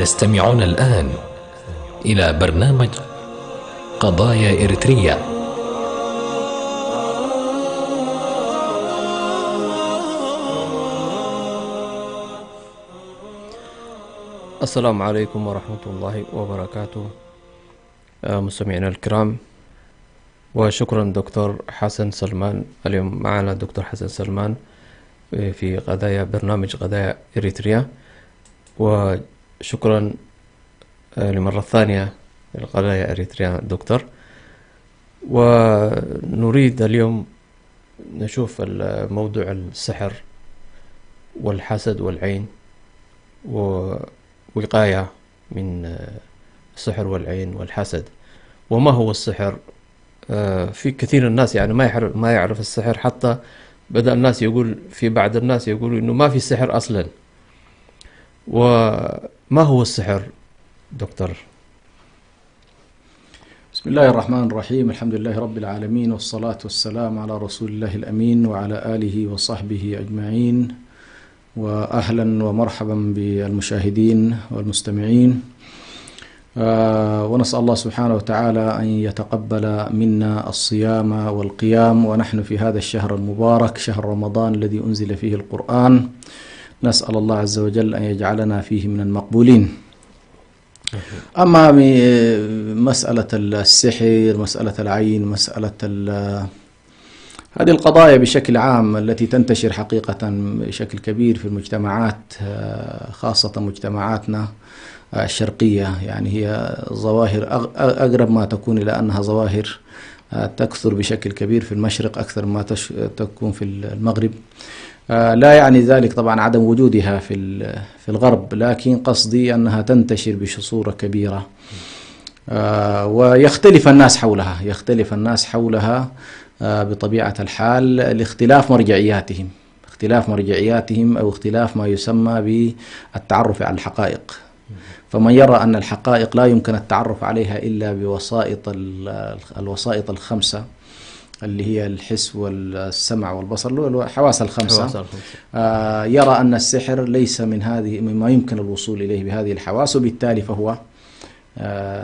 تستمعون الآن إلى برنامج قضايا إريتريا. السلام عليكم ورحمة الله وبركاته مستمعينا الكرام، وشكرا دكتور حسن سلمان. اليوم معنا دكتور حسن سلمان في برنامج قضايا إريتريا، وشكرا لمرة ثانية لقضايا إريتريا دكتور. ونريد اليوم نشوف موضوع السحر والحسد والعين ووقاية من السحر والعين والحسد. وما هو السحر؟ في كثير الناس يعني ما يعرف السحر، حتى بدأ الناس يقول، في بعض الناس يقولوا إنه ما في سحر أصلا. وما هو السحر دكتور؟ بسم الله الرحمن الرحيم، الحمد لله رب العالمين، والصلاة والسلام على رسول الله الأمين وعلى آله وصحبه أجمعين. وأهلا ومرحبا بالمشاهدين والمستمعين، ونسأل الله سبحانه وتعالى أن يتقبل منا الصيام والقيام، ونحن في هذا الشهر المبارك شهر رمضان الذي أنزل فيه القرآن. نسأل الله عز وجل أن يجعلنا فيه من المقبولين. أما مسألة السحر، مسألة العين، مسألة هذه القضايا بشكل عام التي تنتشر حقيقة بشكل كبير في المجتمعات، خاصة مجتمعاتنا الشرقية، يعني هي ظواهر أقرب ما تكون إلى أنها ظواهر تكثر بشكل كبير في المشرق أكثر ما تكون في المغرب. لا يعني ذلك طبعا عدم وجودها في الغرب، لكن قصدي أنها تنتشر بصورة كبيرة، ويختلف الناس حولها بطبيعة الحال لاختلاف مرجعياتهم أو اختلاف ما يسمى بالتعرف على الحقائق. فمن يرى أن الحقائق لا يمكن التعرف عليها إلا بوسائط الوسائط الخمسة اللي هي الحس والسمع والبصر، الحواس الخمسة، يرى أن السحر ليس مما يمكن الوصول إليه بهذه الحواس، وبالتالي فهو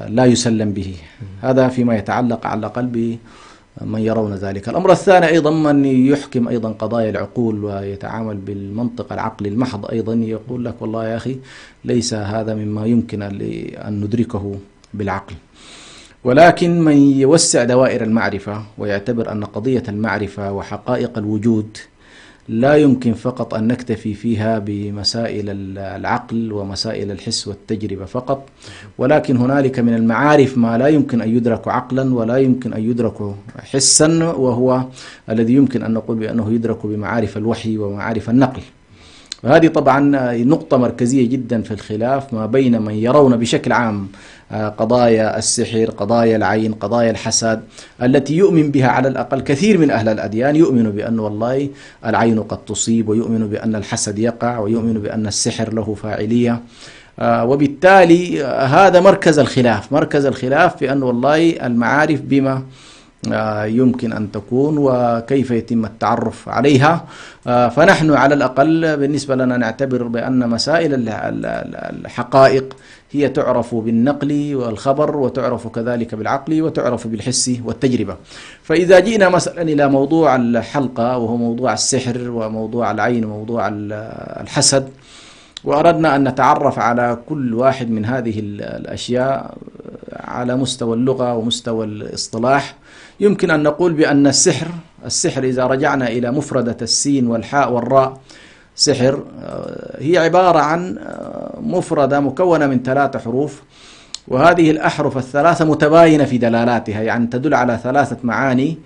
لا يسلم به. هذا فيما يتعلق على الأقل من يرون ذلك. الأمر الثاني أيضا من يحكم أيضا قضايا العقول ويتعامل بالمنطق العقلي المحض، أيضا يقول لك والله يا أخي ليس هذا مما يمكن أن ندركه بالعقل. ولكن من يوسع دوائر المعرفة ويعتبر أن قضية المعرفة وحقائق الوجود لا يمكن فقط أن نكتفي فيها بمسائل العقل ومسائل الحس والتجربة فقط، ولكن هنالك من المعارف ما لا يمكن أن يدرك عقلا ولا يمكن أن يدرك حسا، وهو الذي يمكن أن نقول بأنه يدرك بمعارف الوحي ومعارف النقل. وهذه طبعا نقطة مركزية جدا في الخلاف ما بين من يرون بشكل عام قضايا السحر، قضايا العين، قضايا الحسد، التي يؤمن بها على الأقل كثير من أهل الأديان. يؤمن بأن والله العين قد تصيب، ويؤمن بأن الحسد يقع، ويؤمن بأن السحر له فاعلية. وبالتالي هذا مركز الخلاف بأن والله المعارف بما يمكن أن تكون وكيف يتم التعرف عليها. فنحن على الأقل بالنسبة لنا نعتبر بأن مسائل الحقائق هي تعرف بالنقل والخبر، وتعرف كذلك بالعقل، وتعرف بالحس والتجربة. فإذا جئنا مثلا إلى موضوع الحلقة وهو موضوع السحر وموضوع العين وموضوع الحسد، وأردنا أن نتعرف على كل واحد من هذه الأشياء على مستوى اللغة ومستوى الاصطلاح، يمكن أن نقول بأن السحر إذا رجعنا إلى مفردة السين والحاء والراء، سحر هي عبارة عن مفردة مكونة من 3 حروف، وهذه الأحرف ال3 متباينة في دلالاتها، يعني تدل على 3 معاني،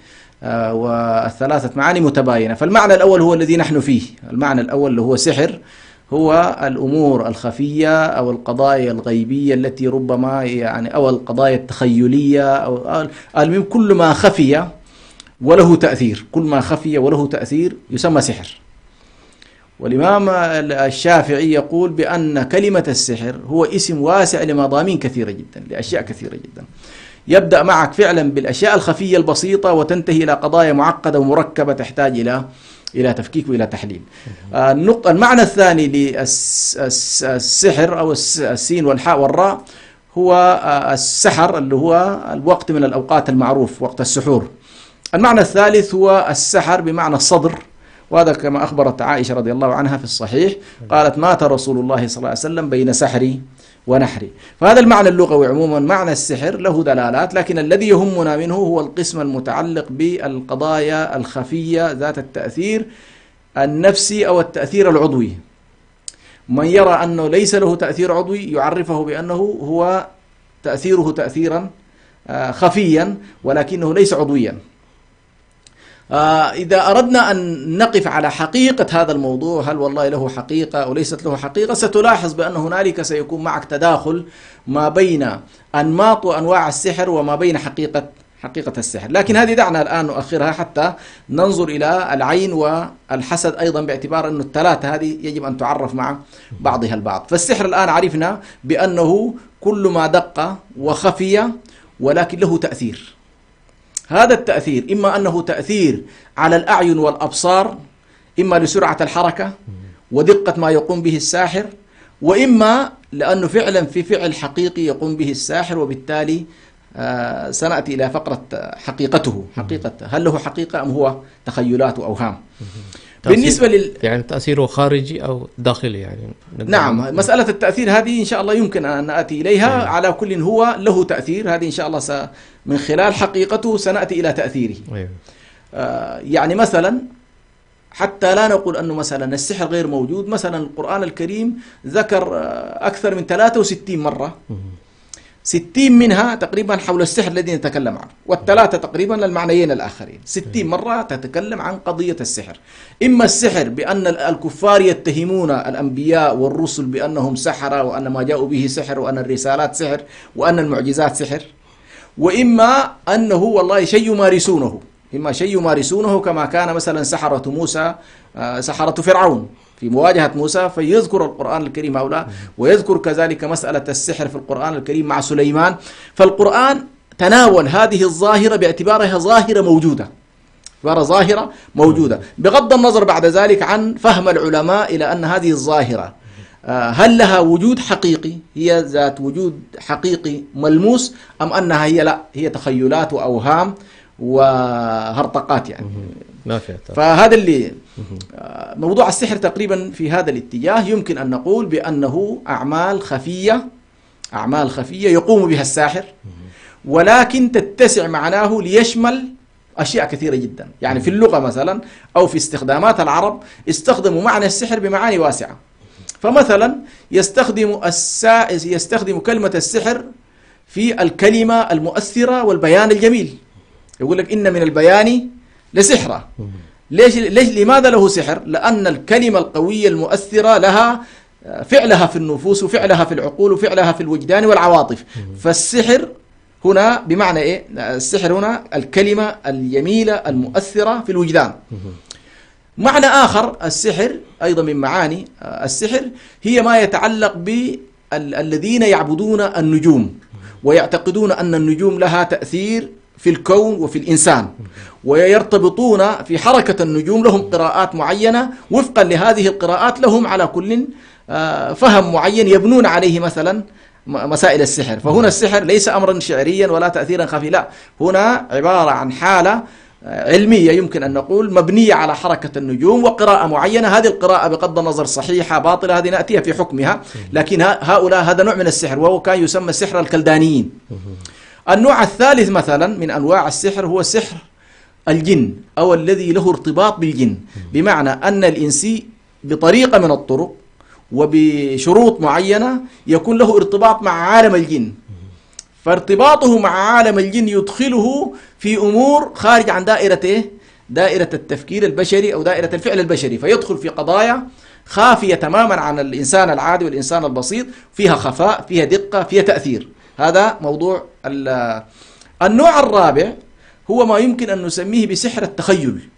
والثلاثة معاني متباينة. فالمعنى الأول هو الذي نحن فيه، المعنى الأول اللي هو سحر هو الأمور الخفية أو القضايا الغيبية التي ربما يعني أو القضايا التخيلية أو المهم كل ما خفي وله تأثير، يسمى سحر. والإمام الشافعي يقول بأن كلمة السحر هو اسم واسع لمضامين كثيرة جدا، لأشياء كثيرة جدا، يبدأ معك فعلا بالأشياء الخفية البسيطة وتنتهي إلى قضايا معقدة ومركبة تحتاج إلى إلى تفكيك وإلى تحليل. المعنى الثاني للسحر أو السين والحاء والراء هو السحر، اللي هو الوقت من الأوقات المعروف، وقت السحور. المعنى الثالث هو السحر بمعنى الصدر، وهذا كما أخبرت عائشة رضي الله عنها في الصحيح، قالت مات رسول الله صلى الله عليه وسلم بين سحري ونحري. فهذا المعنى اللغوي عموما، معنى السحر له دلالات، لكن الذي يهمنا منه هو القسم المتعلق بالقضايا الخفية ذات التأثير النفسي أو التأثير العضوي. من يرى أنه ليس له تأثير عضوي يعرفه بأنه هو تأثيره تأثيرا خفيا ولكنه ليس عضويا. إذا أردنا أن نقف على حقيقة هذا الموضوع، هل والله له حقيقة أو ليست له حقيقة، ستلاحظ بأن هنالك سيكون معك تداخل ما بين أنماط وأنواع السحر وما بين حقيقة السحر. لكن هذه دعنا الآن نؤخرها حتى ننظر إلى العين والحسد أيضا، باعتبار أن الثلاثة هذه يجب أن تعرف مع بعضها البعض. فالسحر الآن عرفنا بأنه كل ما دق وخفي ولكن له تأثير. هذا التأثير إما أنه تأثير على الأعين والأبصار، إما لسرعة الحركة ودقة ما يقوم به الساحر، وإما لأنه فعلا في فعل حقيقي يقوم به الساحر، وبالتالي سنأتي إلى فقرة حقيقته. هل له حقيقة أم هو تخيلات وأوهام؟ بالنسبة يعني تأثيره خارجي أو داخلي يعني. نعم، مسألة التأثير هذه إن شاء الله يمكن أن نأتي إليها. على كل هو له تأثير، هذه إن شاء الله من خلال حقيقته سنأتي إلى تأثيره. يعني مثلا حتى لا نقول أنه مثلا السحر غير موجود، مثلا القرآن الكريم ذكر أكثر من 63 مرة، 60 منها تقريبا حول السحر الذي نتكلم عنه، والثلاثة تقريبا للمعنيين الآخرين. 60 مرة تتكلم عن قضية السحر، إما السحر بأن الكفار يتهمون الأنبياء والرسل بأنهم سحرة، وأن ما جاءوا به سحر، وأن الرسالات سحر، وأن المعجزات سحر، وإما أنه والله شيء يمارسونه، إما شيء يمارسونه كما كان مثلا سحرة موسى، سحرة فرعون في مواجهة موسى، فيذكر القرآن الكريم هؤلاء، ويذكر كذلك مسألة السحر في القرآن الكريم مع سليمان. فالقرآن تناول هذه الظاهرة باعتبارها ظاهرة موجودة، بغض النظر بعد ذلك عن فهم العلماء إلى أن هذه الظاهرة هل لها وجود حقيقي، هي ذات وجود حقيقي ملموس، أم أنها هي تخيلات وأوهام وهرطقات يعني. ما فيها. فهذا اللي موضوع السحر تقريبا في هذا الاتجاه. يمكن أن نقول بأنه أعمال خفية يقوم بها الساحر، ولكن تتسع معناه ليشمل أشياء كثيرة جدا. يعني في اللغة مثلا أو في العرب استخدموا معنى السحر بمعاني واسعة. فمثلا يستخدم كلمة السحر في الكلمة المؤثرة والبيان الجميل. يقول لك إن من البيان لسحرة. لماذا له سحر؟ لأن الكلمة القوية المؤثرة لها فعلها في النفوس، وفعلها في العقول، وفعلها في الوجدان والعواطف. فالسحر هنا بمعنى إيه؟ السحر هنا الكلمة الجميلة المؤثرة في الوجدان. معنى آخر السحر أيضا من معاني السحر هي ما يتعلق بالذين يعبدون النجوم، ويعتقدون أن النجوم لها تأثير في الكون وفي الإنسان، ويرتبطون في حركة النجوم، لهم قراءات معينة، وفقا لهذه القراءات لهم على كل فهم معين يبنون عليه مثلا مسائل السحر. فهنا السحر ليس أمرا شعريا ولا تأثيرا خفي، لا، هنا عبارة عن حالة علمية يمكن أن نقول مبنية على حركة النجوم وقراءة معينة. هذه القراءة بغض النظر صحيحة باطلة هذه نأتيها في حكمها، لكن هؤلاء هذا نوع من السحر، وهو كان يسمى سحر الكلدانيين. النوع الثالث مثلا من أنواع السحر هو سحر الجن، أو الذي له ارتباط بالجن، بمعنى أن الإنسي بطريقة من الطرق وبشروط معينة يكون له ارتباط مع عالم الجن، فارتباطه مع عالم الجن يدخله في أمور خارج عن دائرة التفكير البشري أو دائرة الفعل البشري، فيدخل في قضايا خافية تماما عن الإنسان العادي والإنسان البسيط، فيها خفاء، فيها دقة، فيها تأثير. هذا موضوع النوع الرابع هو ما يمكن أن نسميه بسحر التخيل.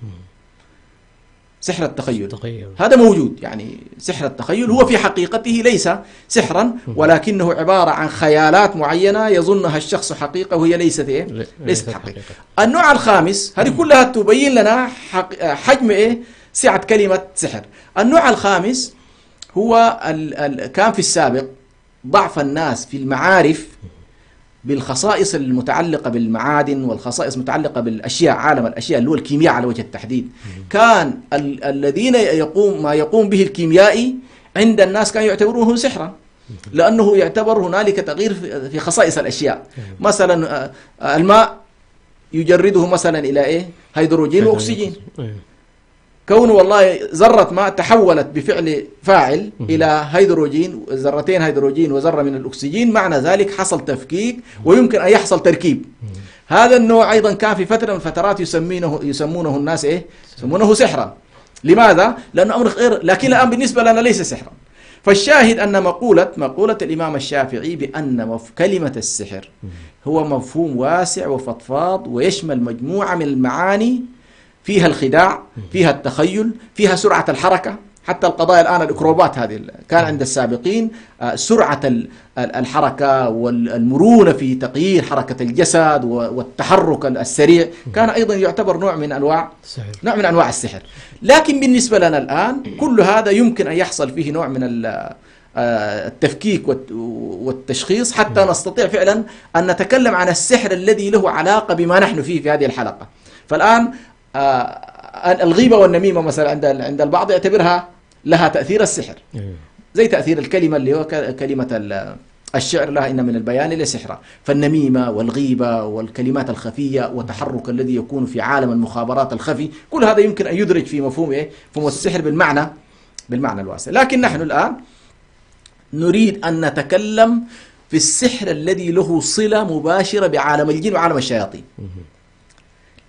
سحر التخيل هذا موجود، يعني سحر التخيل هو في حقيقته ليس سحرا، ولكنه عبارة عن خيالات معينة يظنها الشخص حقيقة وهي ليست حقيقة. النوع الخامس هذه كلها تبين لنا حجم سعة كلمة سحر. النوع الخامس هو كان في السابق ضعف الناس في المعارف بالخصائص المتعلقة بالمعادن والخصائص المتعلقة بالأشياء، عالم الأشياء اللي هو الكيمياء على وجه التحديد. كان الذين ما يقوم به الكيميائي عند الناس كانوا يعتبروه سحرا، لأنه يعتبر هنالك تغيير في خصائص الأشياء. مثلا الماء يجرده مثلا إلى إيه؟ هيدروجين وأكسجين. كونه والله ذرة ماء تحولت بفعل فاعل إلى هيدروجين، ذرتين هيدروجين وذرة من الأكسجين، معنى ذلك حصل تفكيك ويمكن أن يحصل تركيب. هذا النوع أيضا كان في فترة من الفترات يسمونه الناس إيه؟ يسمونه سحرا. لماذا؟ لأنه أمر غير، لكن الآن بالنسبة لنا ليس سحرا. فالشاهد أن مقولة الإمام الشافعي بأن كلمة السحر هو مفهوم واسع وفضفاض ويشمل مجموعة من المعاني، فيها الخداع، فيها التخيل، فيها سرعة الحركة. حتى القضايا الآن الإكروبات هذه كان عند السابقين سرعة الحركة والمرونة في تغيير حركة الجسد والتحرك السريع، كان أيضا يعتبر نوع من أنواع السحر. لكن بالنسبة لنا الآن كل هذا يمكن أن يحصل فيه نوع من التفكيك والتشخيص حتى نستطيع فعلا أن نتكلم عن السحر الذي له علاقة بما نحن فيه في هذه الحلقة. فالآن الغيبة والنميمة مثلا عند البعض يعتبرها لها تأثير السحر، زي تأثير الكلمة اللي هو كلمة الشعر لها إن من البيان لسحرا. فالنميمة والغيبة والكلمات الخفية وتحرك الذي يكون في عالم المخابرات الخفي، كل هذا يمكن أن يدرج في مفهوم مفهوم السحر بالمعنى الواسع. لكن نحن الآن نريد أن نتكلم في السحر الذي له صلة مباشرة بعالم الجن وعالم الشياطين.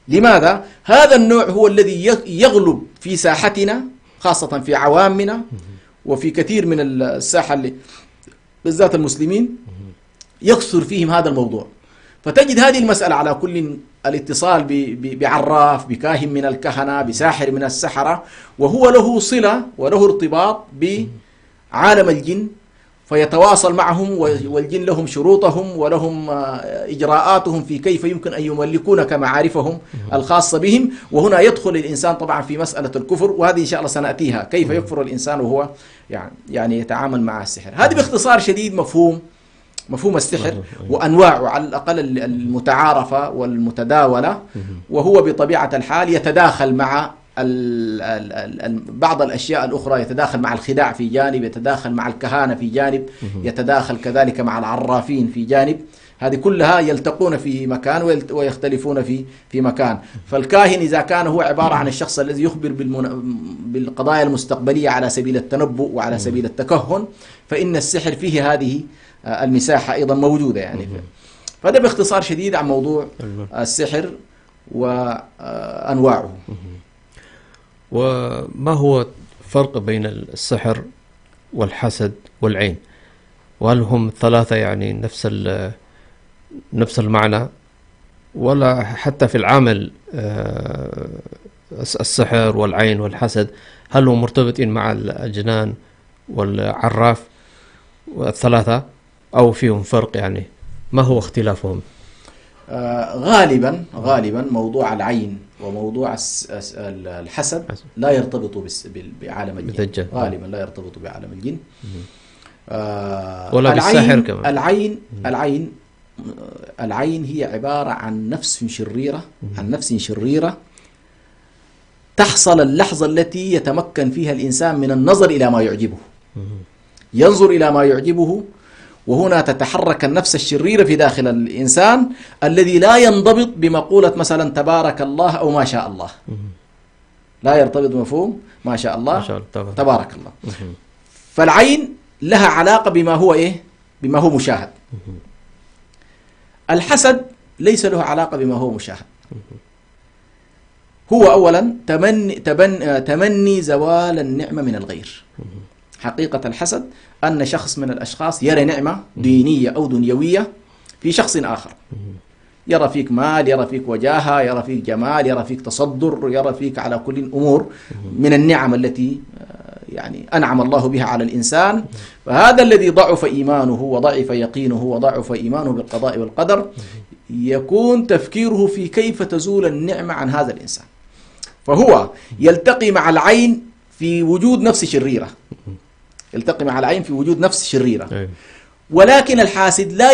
لماذا؟ هذا النوع هو الذي يغلب في ساحتنا، خاصة في عوامنا وفي كثير من الساحة اللي بالذات المسلمين يكثر فيهم هذا الموضوع. فتجد هذه المسألة على كل الاتصال بعراف، بكاهن من الكهنة، بساحر من السحرة، وهو له صلة وله ارتباط بعالم الجن، فيتواصل معهم، والجن لهم شروطهم ولهم إجراءاتهم في كيف يمكن أن يملكونك معارفهم الخاصة بهم. وهنا يدخل الإنسان طبعا في مسألة الكفر، وهذه إن شاء الله سنأتيها، كيف يكفر الإنسان وهو يعني يتعامل مع السحر. هذه باختصار شديد مفهوم السحر وأنواعه على الأقل المتعارفة والمتداولة. وهو بطبيعة الحال يتداخل مع بعض الأشياء الأخرى، يتداخل مع الخداع في جانب، يتداخل مع الكهانة في جانب، يتداخل كذلك مع العرافين في جانب. هذه كلها يلتقون في مكان ويختلفون في مكان. فالكاهن إذا كان هو عبارة عن الشخص الذي يخبر بالقضايا المستقبلية على سبيل التنبؤ وعلى سبيل التكهن، فإن السحر فيه هذه المساحة أيضا موجودة يعني. فهذا باختصار شديد عن موضوع السحر وأنواعه. وما هو الفرق بين السحر والحسد والعين؟ وهل هم ثلاثة يعني نفس المعنى، ولا حتى في العمل السحر والعين والحسد هل هم مرتبطين مع الأجنان والعراف والثلاثة، أو فيهم فرق؟ يعني ما هو اختلافهم؟ غالبا موضوع العين وموضوع الحسد لا يرتبط بعالم الجن، غالبا لا يرتبط بعالم الجن ولا بالسحر كمان. العين هي عبارة عن نفس شريرة تحصل اللحظة التي يتمكن فيها الإنسان من النظر إلى ما يعجبه، ينظر إلى ما يعجبه، وهنا تتحرك النفس الشريرة في داخل الإنسان الذي لا ينضبط بمقولة مثلا تبارك الله أو ما شاء الله، لا يرتبط بمفهوم ما شاء الله تبارك الله. فالعين لها علاقة بما هو مشاهد. الحسد ليس له علاقة بما هو مشاهد، هو أولا تمني زوال النعمة من الغير. حقيقة الحسد أن شخص من الأشخاص يرى نعمة دينية أو دنيوية في شخص آخر، يرى فيك مال، يرى فيك وجاهة، يرى فيك جمال، يرى فيك تصدر، يرى فيك على كل أمور من النعم التي يعني أنعم الله بها على الإنسان. فهذا الذي ضعف إيمانه وضعف يقينه وضعف إيمانه بالقضاء والقدر، يكون تفكيره في كيف تزول النعمة عن هذا الإنسان. فهو يلتقي مع العين في وجود نفس شريرة، يلتقي مع العين في وجود نفس شريرة. ولكن الحاسد لا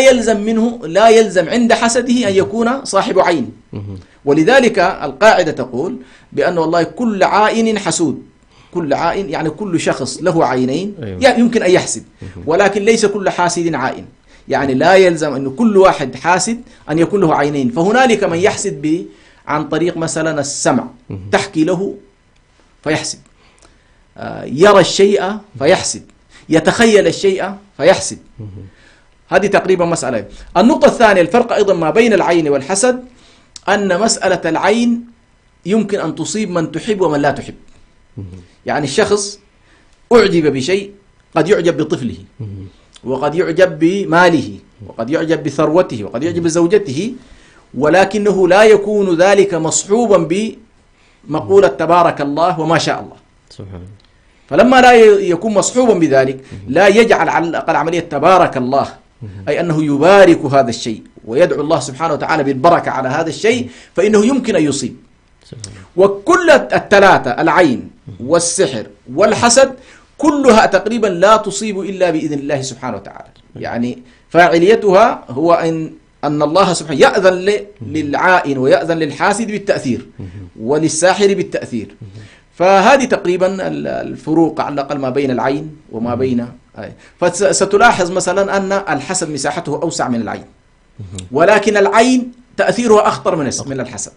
يلزم عند حسده أن يكون صاحب عين. ولذلك القاعدة تقول بأن والله كل عائن حسود، كل عائن يعني كل شخص له عينين يمكن أن يحسد، ولكن ليس كل حاسد عائن. يعني لا يلزم أن كل واحد حاسد أن يكون له عينين. فهنالك من يحسد عن طريق مثلا السمع، تحكي له فيحسد، يرى الشيء فيحسد، يتخيل الشيء فيحسد. هذه تقريبا مسألة. النقطة الثانية، الفرق أيضا ما بين العين والحسد، أن مسألة العين يمكن أن تصيب من تحب ومن لا تحب. يعني الشخص أعجب بشيء، قد يعجب بطفله، وقد يعجب بماله، وقد يعجب بثروته، وقد يعجب بزوجته، ولكنه لا يكون ذلك مصحوبا بمقولة تبارك الله وما شاء الله. سبحان. فلما لا يكون مصحوبا بذلك، لا يجعل على الأقل عملية تبارك الله، أي أنه يبارك هذا الشيء ويدعو الله سبحانه وتعالى بالبركة على هذا الشيء، فإنه يمكن أن يصيب. وكل الثلاثة، العين والسحر والحسد، كلها تقريبا لا تصيب إلا بإذن الله سبحانه وتعالى. يعني فاعليتها هو أن الله سبحانه يأذن للعائن ويأذن للحاسد بالتأثير وللساحر بالتأثير. فهذه تقريبا الفروق على الأقل ما بين العين وما بين. فستلاحظ مثلا أن الحسد مساحته أوسع من العين، ولكن العين تأثيرها أخطر من الحسد.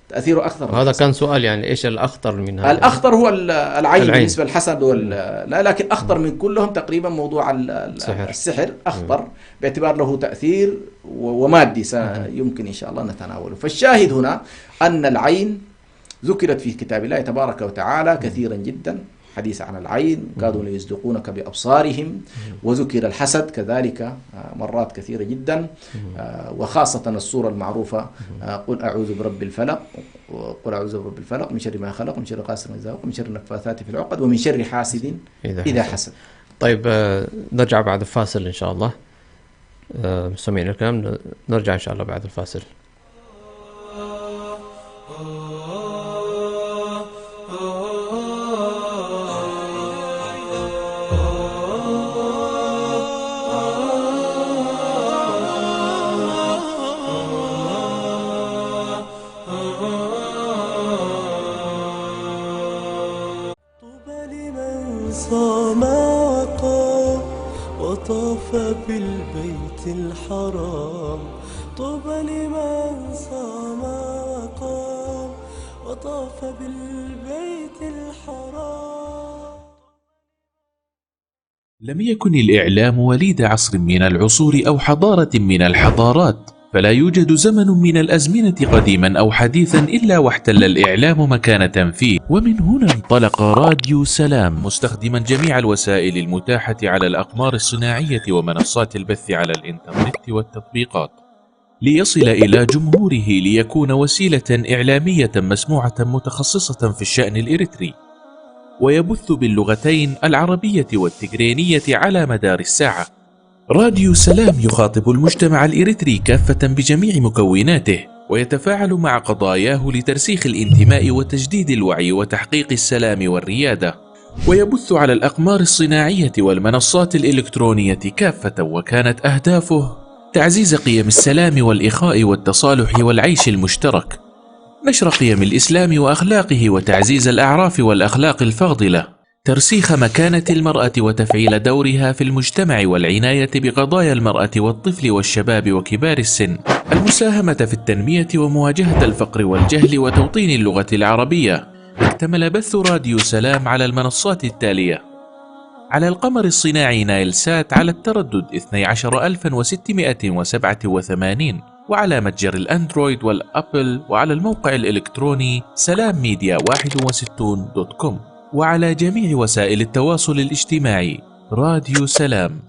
تأثيره أكثر. هذا كان سؤال، يعني إيش الأخطر من هذا؟ الأخطر هو العين بالنسبة للحسد لا، لكن أخطر من كلهم تقريبا موضوع السحر أخطر، باعتبار له تأثير ومادي يمكن إن شاء الله نتناوله. فالشاهد هنا أن العين ذكرت في كتاب الله تبارك وتعالى كثيرا جدا، حديث عن العين، كادوا ليصدقونك بأبصارهم. وذكر الحسد كذلك مرات كثيرة جدا، وخاصة السورة المعروفة قل أعوذ برب الفلق، قل أعوذ برب الفلق من شر ما خلق، من شر غاسق إذا وقب، من شر النفاثات في العقد، ومن شر حاسد إذا حسد. طيب نرجع بعد الفاصل إن شاء الله. مستمعين الكلام، نرجع إن شاء الله بعد الفاصل. وطاف بالبيت الحرام، طوبى لمن صام وقام وطاف بالبيت الحرام. لم يكن الإعلام وليد عصر من العصور أو حضارة من الحضارات، فلا يوجد زمن من الأزمنة قديما أو حديثا إلا واحتل الإعلام مكانة فيه. ومن هنا انطلق راديو سلام مستخدما جميع الوسائل المتاحة على الأقمار الصناعية ومنصات البث على الإنترنت والتطبيقات، ليصل إلى جمهوره، ليكون وسيلة إعلامية مسموعة متخصصة في الشأن الإريتري، ويبث باللغتين العربية والتجرينية على مدار الساعة. راديو سلام يخاطب المجتمع الإريتري كافة بجميع مكوناته، ويتفاعل مع قضاياه لترسيخ الانتماء وتجديد الوعي وتحقيق السلام والريادة، ويبث على الأقمار الصناعية والمنصات الإلكترونية كافة. وكانت أهدافه تعزيز قيم السلام والإخاء والتصالح والعيش المشترك، نشر قيم الإسلام وأخلاقه وتعزيز الأعراف والأخلاق الفاضلة، ترسيخ مكانة المرأة وتفعيل دورها في المجتمع والعناية بقضايا المرأة والطفل والشباب وكبار السن، المساهمة في التنمية ومواجهة الفقر والجهل وتوطين اللغة العربية. اكتمل بث راديو سلام على المنصات التالية: على القمر الصناعي نايل سات على التردد 12687، وعلى متجر الأندرويد والأبل، وعلى الموقع الإلكتروني سلامميديا61.com، وعلى جميع وسائل التواصل الاجتماعي. راديو سلام،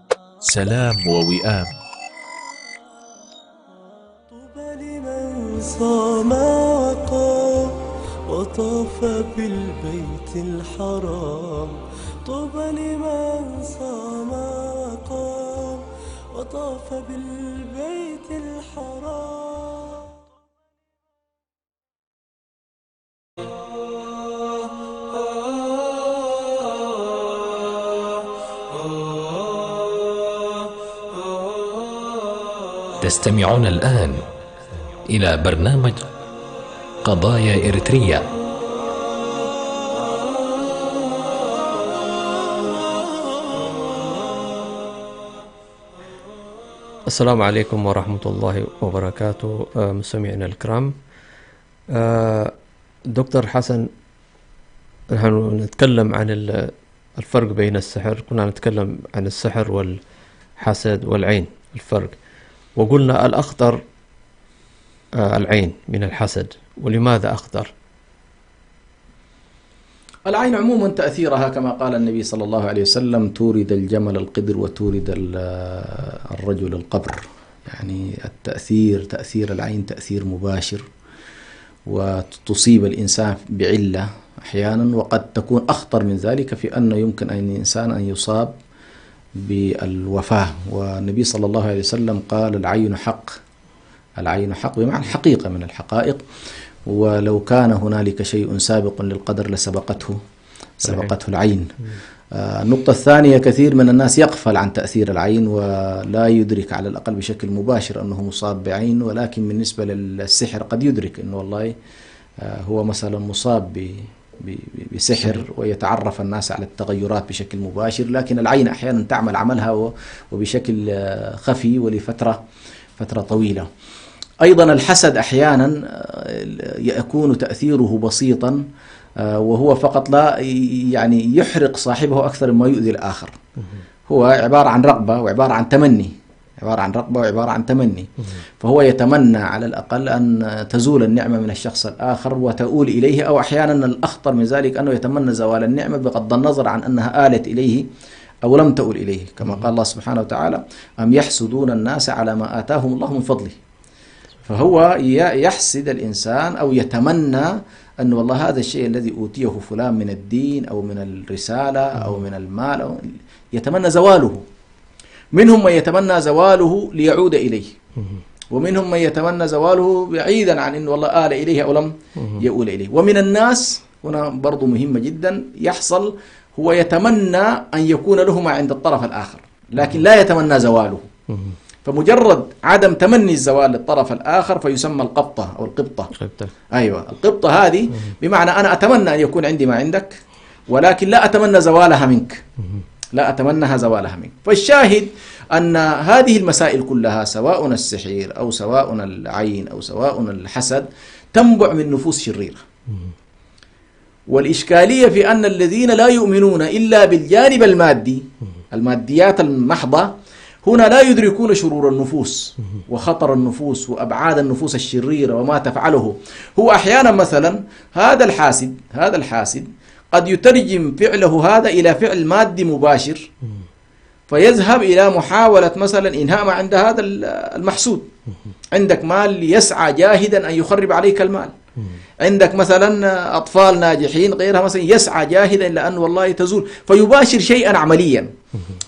سلام ووئام. طوبى لمن صام وقام وطاف بالبيت الحرام، طوبى لمن صام وقام وطاف بالبيت الحرام. تستمعون الآن إلى برنامج قضايا إريتريا. السلام عليكم ورحمة الله وبركاته. مستمعينا الكرام، دكتور حسن، نحن نتكلم عن الفرق بين السحر. كنا نتكلم عن السحر والحسد والعين، الفرق، وقلنا الأخطر العين من الحسد. ولماذا أخطر؟ العين عموما تأثيرها كما قال النبي صلى الله عليه وسلم: تورد الجمل القدر وتورد الرجل القبر. يعني تأثير العين تأثير مباشر، وتصيب الإنسان بعلة أحيانا، وقد تكون أخطر من ذلك في أنه يمكن أن الإنسان أن يصاب بالوفاة. والنبي صلى الله عليه وسلم قال: العين حق. العين حق بمعنى حقيقة من الحقائق، ولو كان هنالك شيء سابق للقدر لسبقته العين. النقطة الثانية: كثير من الناس يغفل عن تأثير العين ولا يدرك على الأقل بشكل مباشر أنه مصاب بعين، ولكن بالنسبة للسحر قد يدرك أنه والله هو مثلا مصاب بسحر، ويتعرف الناس على التغيرات بشكل مباشر. لكن العين أحيانا تعمل عملها وبشكل خفي ولفترة طويلة. أيضا الحسد أحيانا يكون تأثيره بسيطا، وهو فقط لا يعني يحرق صاحبه أكثر مما يؤذي الآخر. هو عبارة عن رغبة وعبارة عن تمني، فهو يتمنى على الأقل أن تزول النعمة من الشخص الآخر وتؤول إليه، أو أحيانا الأخطر من ذلك أنه يتمنى زوال النعمة بغض النظر عن أنها آلت إليه أو لم تؤل إليه، كما قال الله سبحانه وتعالى: أم يحسدون الناس على ما آتاهم الله من فضله. فهو يحسد الإنسان أو يتمنى أن والله هذا الشيء الذي أوتيه فلان من الدين أو من الرسالة أو من المال يتمنى زواله. منهم من يتمنى زواله ليعود إليه، ومنهم من يتمنى زواله بعيدا عن أن والله آل إليه أو لم يؤول إليه. ومن الناس، هنا برضو مهمة جدا، يحصل هو يتمنى أن يكون له ما عند الطرف الآخر، لكن لا يتمنى زواله. فمجرد عدم تمني الزوال للطرف الآخر فيسمى القبطة أو القبطة. أيوة، القبطة هذه بمعنى أنا أتمنى أن يكون عندي ما عندك، ولكن لا أتمنى زوالها منك. فالشاهد أن هذه المسائل كلها، سواء السحر أو سواء العين أو سواء الحسد، تنبع من نفوس شريرة. والإشكالية في أن الذين لا يؤمنون إلا بالجانب المادي، الماديات المحضة، هنا لا يدركون شرور النفوس وخطر النفوس وأبعاد النفوس الشريرة وما تفعله. هو أحيانا مثلا هذا الحاسد قد يترجم فعله هذا إلى فعل مادي مباشر، فيذهب إلى محاولة مثلا إنهاء ما عند هذا المحسود. عندك مال، يسعى جاهدا أن يخرب عليك المال. عندك مثلا أطفال ناجحين غيرها، مثلا يسعى جاهدا لأن والله تزول، فيباشر شيئا عمليا.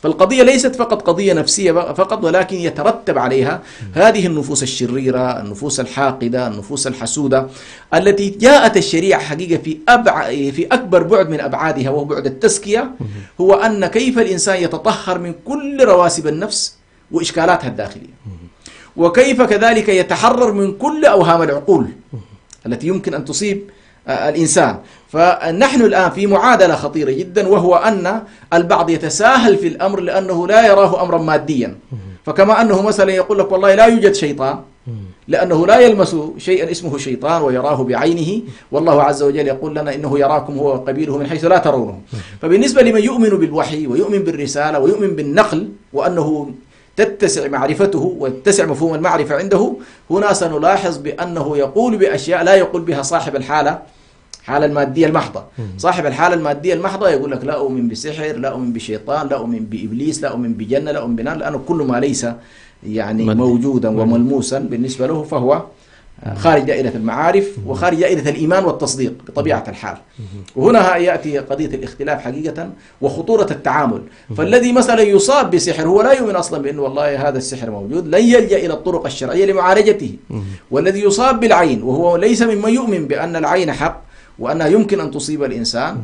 فالقضية ليست فقط قضية نفسية فقط، ولكن يترتب عليها هذه النفوس الشريرة، النفوس الحاقدة، النفوس الحسودة، التي جاءت الشريعة حقيقة في أكبر بعد من أبعادها، وهو بعد التزكية. هو أن كيف الإنسان يتطهر من كل رواسب النفس وإشكالاتها الداخلية، وكيف كذلك يتحرر من كل أوهام العقول التي يمكن أن تصيب الإنسان. فنحن الآن في معادلة خطيرة جدا، وهو أن البعض يتساهل في الأمر لأنه لا يراه أمرا ماديا. فكما أنه مثلا يقول لك والله لا يوجد شيطان، لأنه لا يلمس شيئا اسمه شيطان ويراه بعينه، والله عز وجل يقول لنا إنه يراكم هو وقبيله من حيث لا ترونه. فبالنسبة لمن يؤمن بالوحي ويؤمن بالرسالة ويؤمن بالنقل، وأنه تتسع معرفته وتتسع مفهوم المعرفة عنده، هنا سنلاحظ بأنه يقول بأشياء لا يقول بها صاحب الحالة المادية المحضة. صاحب الحالة المادية المحضة يقول لك لا أؤمن بسحر، لا أؤمن بشيطان، لا أؤمن بإبليس، لا أؤمن بجنة، لا أؤمن بنار، لأنه كل ما ليس يعني موجودا وملموسا بالنسبة له فهو خارج دائرة المعارف وخارج دائرة الإيمان والتصديق بطبيعة الحال. وهنا يأتي قضية الاختلاف حقيقة وخطورة التعامل. فالذي مثلا يصاب بسحر هو لا يؤمن أصلا بأنه والله هذا السحر موجود، لن يلجأ إلى الطرق الشرعية لمعالجته. والذي يصاب بالعين وهو ليس ممن يؤمن بأن العين حق وأنها يمكن أن تصيب الإنسان،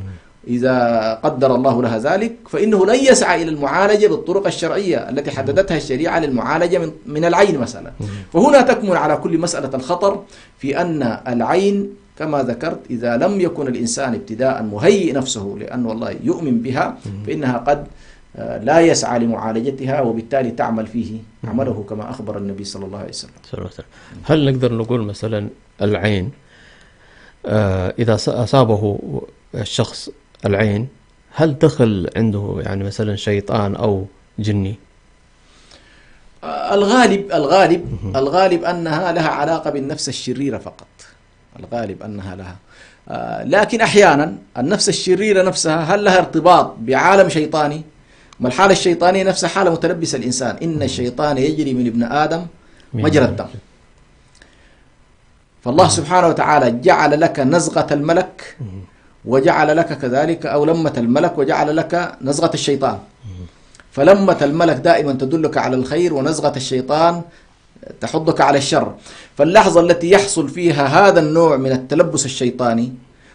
إذا قدر الله لها ذلك، فإنه لن يسعى إلى المعالجة بالطرق الشرعية التي حددتها الشريعة للمعالجة من العين مثلا. فهنا تكمن على كل مسألة الخطر في أن العين كما ذكرت إذا لم يكن الإنسان ابتداء مهيئ نفسه لأن والله يؤمن بها، فإنها قد لا يسعى لمعالجتها، وبالتالي تعمل فيه عمله كما أخبر النبي صلى الله عليه وسلم. هل نقدر نقول مثلا العين إذا أصابه الشخص العين، هل دخل عنده يعني مثلا شيطان أو جني؟ الغالب أنها لها علاقة بالنفس الشريرة فقط، الغالب أنها لها، لكن أحيانا النفس الشريرة نفسها هل لها ارتباط بعالم شيطاني؟ ما الحالة الشيطانية نفسها حالة متلبسة الإنسان، إن الشيطان يجري من ابن آدم مجرى الدم. فالله سبحانه وتعالى جعل لك نزغة الملك وجعل لك كذلك أو لمة الملك وجعل لك نزغة الشيطان. فلمة الملك دائما تدلك على الخير، ونزغة الشيطان تحضك على الشر. فاللحظة التي يحصل فيها هذا النوع من التلبس الشيطاني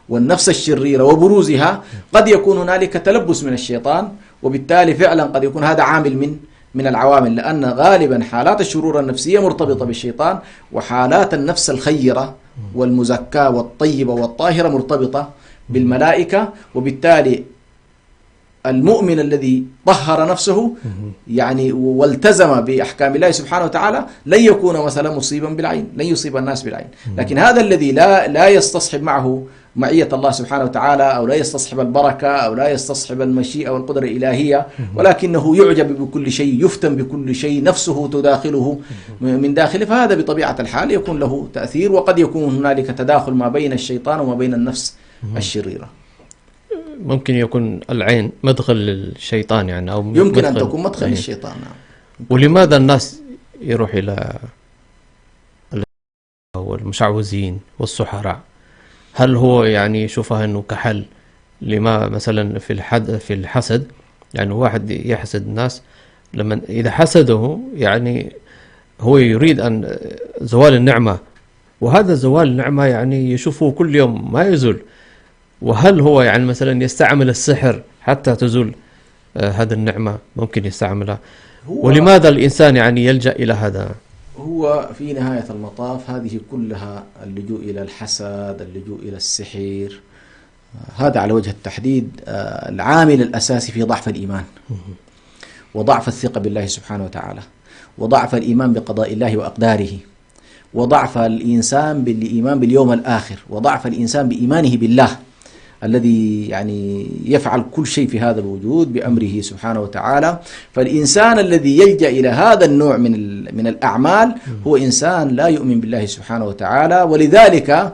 والنفس الشريرة وبروزها، قد يكون هنالك تلبس من الشيطان، وبالتالي فعلا قد يكون هذا عامل من العوامل، لأن غالبا حالات الشرور النفسية مرتبطة بالشيطان، وحالات النفس الخيرة والمزكاة والطيبة والطاهرة مرتبطة بالملائكة. وبالتالي المؤمن الذي طهر نفسه يعني والتزم بأحكام الله سبحانه وتعالى لن يكون مثلا مصيبا بالعين، لن يصيب الناس بالعين. لكن هذا الذي لا يستصحب معه معية الله سبحانه وتعالى، أو لا يستصحب البركة، أو لا يستصحب المشيئة والقدرة الإلهية، ولكنه يعجب بكل شيء، يفتن بكل شيء، نفسه تداخله من داخله، فهذا بطبيعة الحال يكون له تأثير، وقد يكون هنالك تداخل ما بين الشيطان وما بين النفس الشريرة. ممكن يكون العين مدخل للشيطان يعني، أو يمكن أن تكون مدخل للشيطان. ولماذا الناس يروح إلى المشعوذين والسحراء؟ هل هو يعني يشوفها أنه كحل لما مثلا في الحسد؟ يعني واحد يحسد الناس، لما إذا حسده يعني هو يريد أن زوال النعمة، وهذا زوال النعمة يعني يشوفه كل يوم ما يزول. وهل هو يعني مثلا يستعمل السحر حتى تزول هذا النعمة؟ ممكن يستعملها. ولماذا الإنسان يعني يلجأ إلى هذا؟ هو في نهاية المطاف هذه كلها اللجوء إلى الحسد، اللجوء إلى السحر، هذا على وجه التحديد العامل الأساسي في ضعف الإيمان وضعف الثقة بالله سبحانه وتعالى، وضعف الإيمان بقضاء الله وأقداره، وضعف الإنسان بالإيمان باليوم الآخر، وضعف الإنسان بإيمانه بالله الذي يعني يفعل كل شيء في هذا الوجود بأمره سبحانه وتعالى. فالإنسان الذي يلجأ إلى هذا النوع من الأعمال هو إنسان لا يؤمن بالله سبحانه وتعالى. ولذلك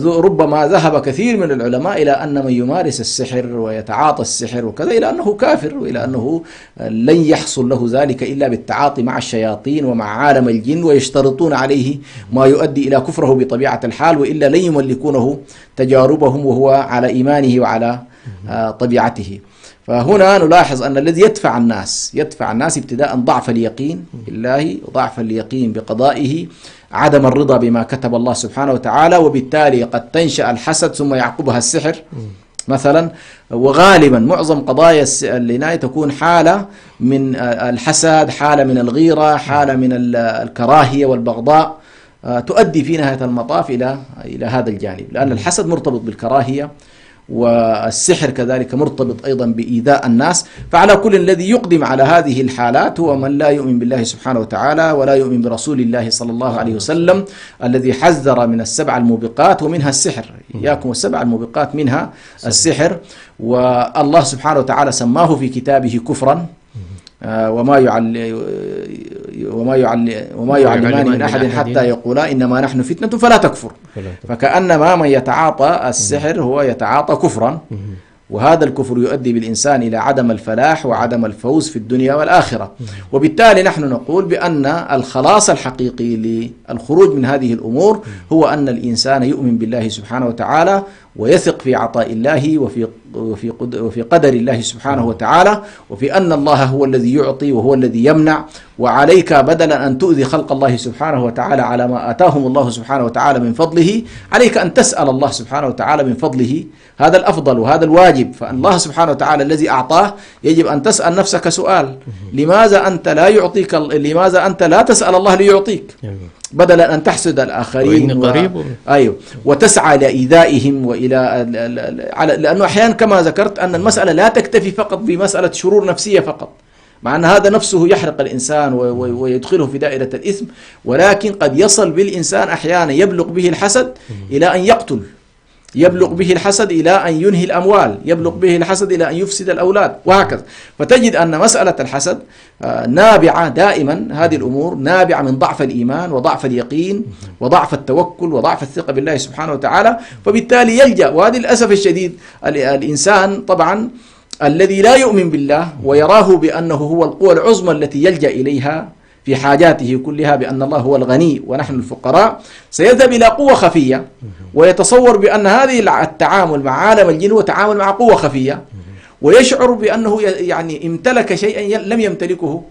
ربما ذهب كثير من العلماء إلى أن من يمارس السحر ويتعاطى السحر وكذا إلى أنه كافر، وإلى أنه لن يحصل له ذلك إلا بالتعاطي مع الشياطين ومع عالم الجن، ويشترطون عليه ما يؤدي إلى كفره بطبيعة الحال، وإلا لن يملكونه تجاربهم وهو على إيمانه وعلى طبيعته. فهنا نلاحظ أن الذي يدفع الناس ابتداء ضعف اليقين بالله، وضعف اليقين بقضائه، عدم الرضا بما كتب الله سبحانه وتعالى، وبالتالي قد تنشأ الحسد ثم يعقبها السحر مثلا. وغالبا معظم قضايا العناية تكون حالة من الحسد، حالة من الغيرة، حالة من الكراهية والبغضاء، تؤدي في نهاية المطاف إلى هذا الجانب، لأن الحسد مرتبط بالكراهية، والسحر كذلك مرتبط أيضا بإيذاء الناس. فعلى كل الذي يقدم على هذه الحالات هو من لا يؤمن بالله سبحانه وتعالى ولا يؤمن برسول الله صلى الله عليه وسلم الذي حذر من السبع الموبقات ومنها السحر. إياكم السبع الموبقات منها السحر، والله سبحانه وتعالى سماه في كتابه كفرا، وما يعلمان من أحد حتى يقولا إنما نحن فتنة فلا تكفر. فكأنما من يتعاطى السحر هو يتعاطى كفرا، وهذا الكفر يؤدي بالإنسان إلى عدم الفلاح وعدم الفوز في الدنيا والآخرة. وبالتالي نحن نقول بأن الخلاص الحقيقي للخروج من هذه الأمور هو أن الإنسان يؤمن بالله سبحانه وتعالى، ويثق في عطاء الله وفي قدر الله سبحانه وتعالى، وفي أن الله هو الذي يعطي وهو الذي يمنع. وعليك بدلا أن تؤذي خلق الله سبحانه وتعالى على ما آتاهم الله سبحانه وتعالى من فضله، عليك أن تسأل الله سبحانه وتعالى من فضله. هذا الأفضل وهذا الواجب. فالله سبحانه وتعالى الذي أعطاه يجب أن تسأل نفسك سؤال: لماذا أنت لا يعطيك؟ لماذا أنت لا تسأل الله ليعطيك بدلا أن تحسد الآخرين أيوه وتسعى لإيذائهم لأنه أحيانا كما ذكرت أن المسألة لا تكتفي فقط بمسألة شرور نفسية فقط، مع أن هذا نفسه يحرق الإنسان ويدخله في دائرة الإثم، ولكن قد يصل بالإنسان أحيانا يبلغ به الحسد إلى أن يقتل، يبلغ به الحسد إلى أن ينهي الأموال، يبلغ به الحسد إلى أن يفسد الأولاد، وهكذا. فتجد أن مسألة الحسد نابعة دائما، هذه الأمور نابعة من ضعف الإيمان وضعف اليقين وضعف التوكل وضعف الثقة بالله سبحانه وتعالى. فبالتالي يلجأ، وهذا للأسف الشديد الإنسان طبعا الذي لا يؤمن بالله ويراه بأنه هو القوة العظمى التي يلجأ إليها في حاجاته كلها، بأن الله هو الغني ونحن الفقراء، سيذهب إلى قوة خفية ويتصور بأن هذه التعامل مع عالم الجن هو تعامل مع قوة خفية، ويشعر بأنه يعني امتلك شيئا لم يمتلكه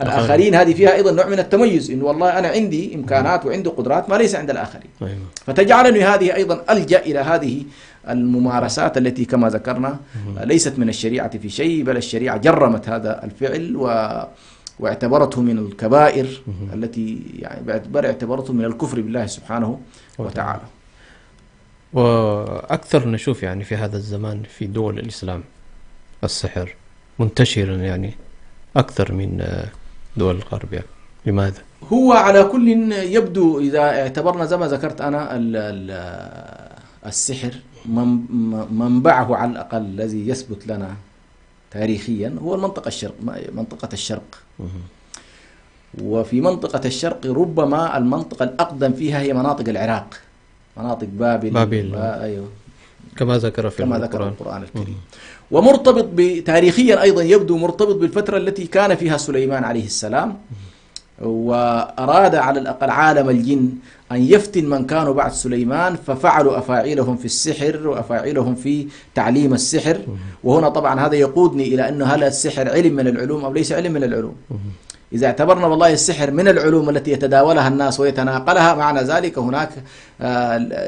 الآخرين. هذه فيها أيضا نوع من التميز، إن والله أنا عندي إمكانات وعندي قدرات ما ليس عند الآخرين. فتجعلني هذه أيضا ألجأ إلى هذه الممارسات التي كما ذكرنا ليست من الشريعة في شيء، بل الشريعة جرمت هذا الفعل واعتبرته من الكبائر التي يعني اعتبرته من الكفر بالله سبحانه وتعالى. وأكثر نشوف يعني في هذا الزمان في دول الإسلام السحر منتشرا يعني أكثر من دول الغرب يعني. لماذا؟ هو على كل يبدو إذا اعتبرنا زي ما ذكرت أنا السحر منبعه على الأقل الذي يثبت لنا تاريخيا هو منطقة الشرق. وفي منطقة الشرق ربما المنطقة الأقدم فيها هي مناطق العراق، مناطق بابل. أيوه كما ذكر القرآن الكريم. ومرتبط تاريخيا أيضا يبدو مرتبط بالفترة التي كان فيها سليمان عليه السلام، وأراد على الأقل عالم الجن أن يفتن من كانوا بعد سليمان، ففعلوا أفاعيلهم في السحر وأفاعيلهم في تعليم السحر. وهنا طبعا هذا يقودني إلى أنه هل السحر علم من العلوم أو ليس علم من العلوم؟ إذا اعتبرنا والله السحر من العلوم التي يتداولها الناس ويتناقلها، معنى ذلك هناك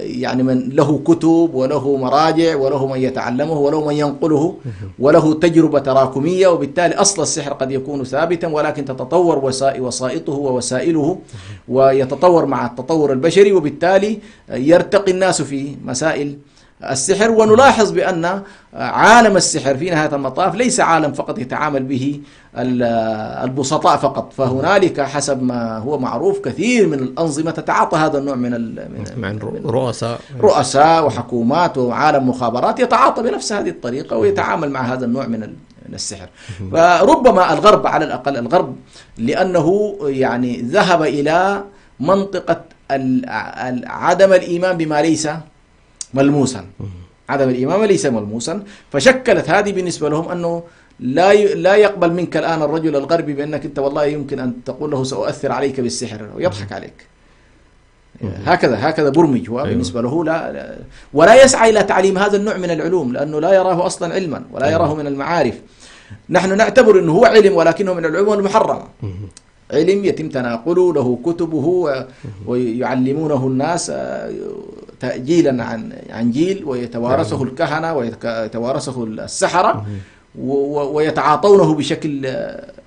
يعني من له كتب وله مراجع وله من يتعلمه وله من ينقله وله تجربة تراكمية، وبالتالي أصل السحر قد يكون ثابتا ولكن تتطور وسائطه ووسائله ويتطور مع التطور البشري، وبالتالي يرتقي الناس في مسائل السحر. ونلاحظ بأن عالم السحر في نهاية المطاف ليس عالم فقط يتعامل به البسطاء فقط، فهنالك حسب ما هو معروف كثير من الأنظمة تتعاطى هذا النوع من رؤساء وحكومات وعالم مخابرات يتعاطى بنفس هذه الطريقة ويتعامل مع هذا النوع من السحر. فربما الغرب على الأقل الغرب لأنه يعني ذهب إلى منطقة عدم الإيمان بما ليس ملموسا، عدم الإيمان ليس ملموسا، فشكلت هذه بالنسبة لهم أنه لا يقبل منك الآن الرجل الغربي بأنك أنت والله يمكن أن تقول له سأؤثر عليك بالسحر ويضحك عليك. هكذا برمج هو بالنسبة له، لا ولا يسعى إلى تعليم هذا النوع من العلوم لأنه لا يراه أصلا علما ولا يراه من المعارف. نحن نعتبر أنه هو علم ولكنه من العلوم المحرمة، علم يتم تناقله، له كتبه ويعلمونه الناس تأجيلا عن جيل، ويتوارثه الكهنة ويتوارثه السحرة ويتعاطونه بشكل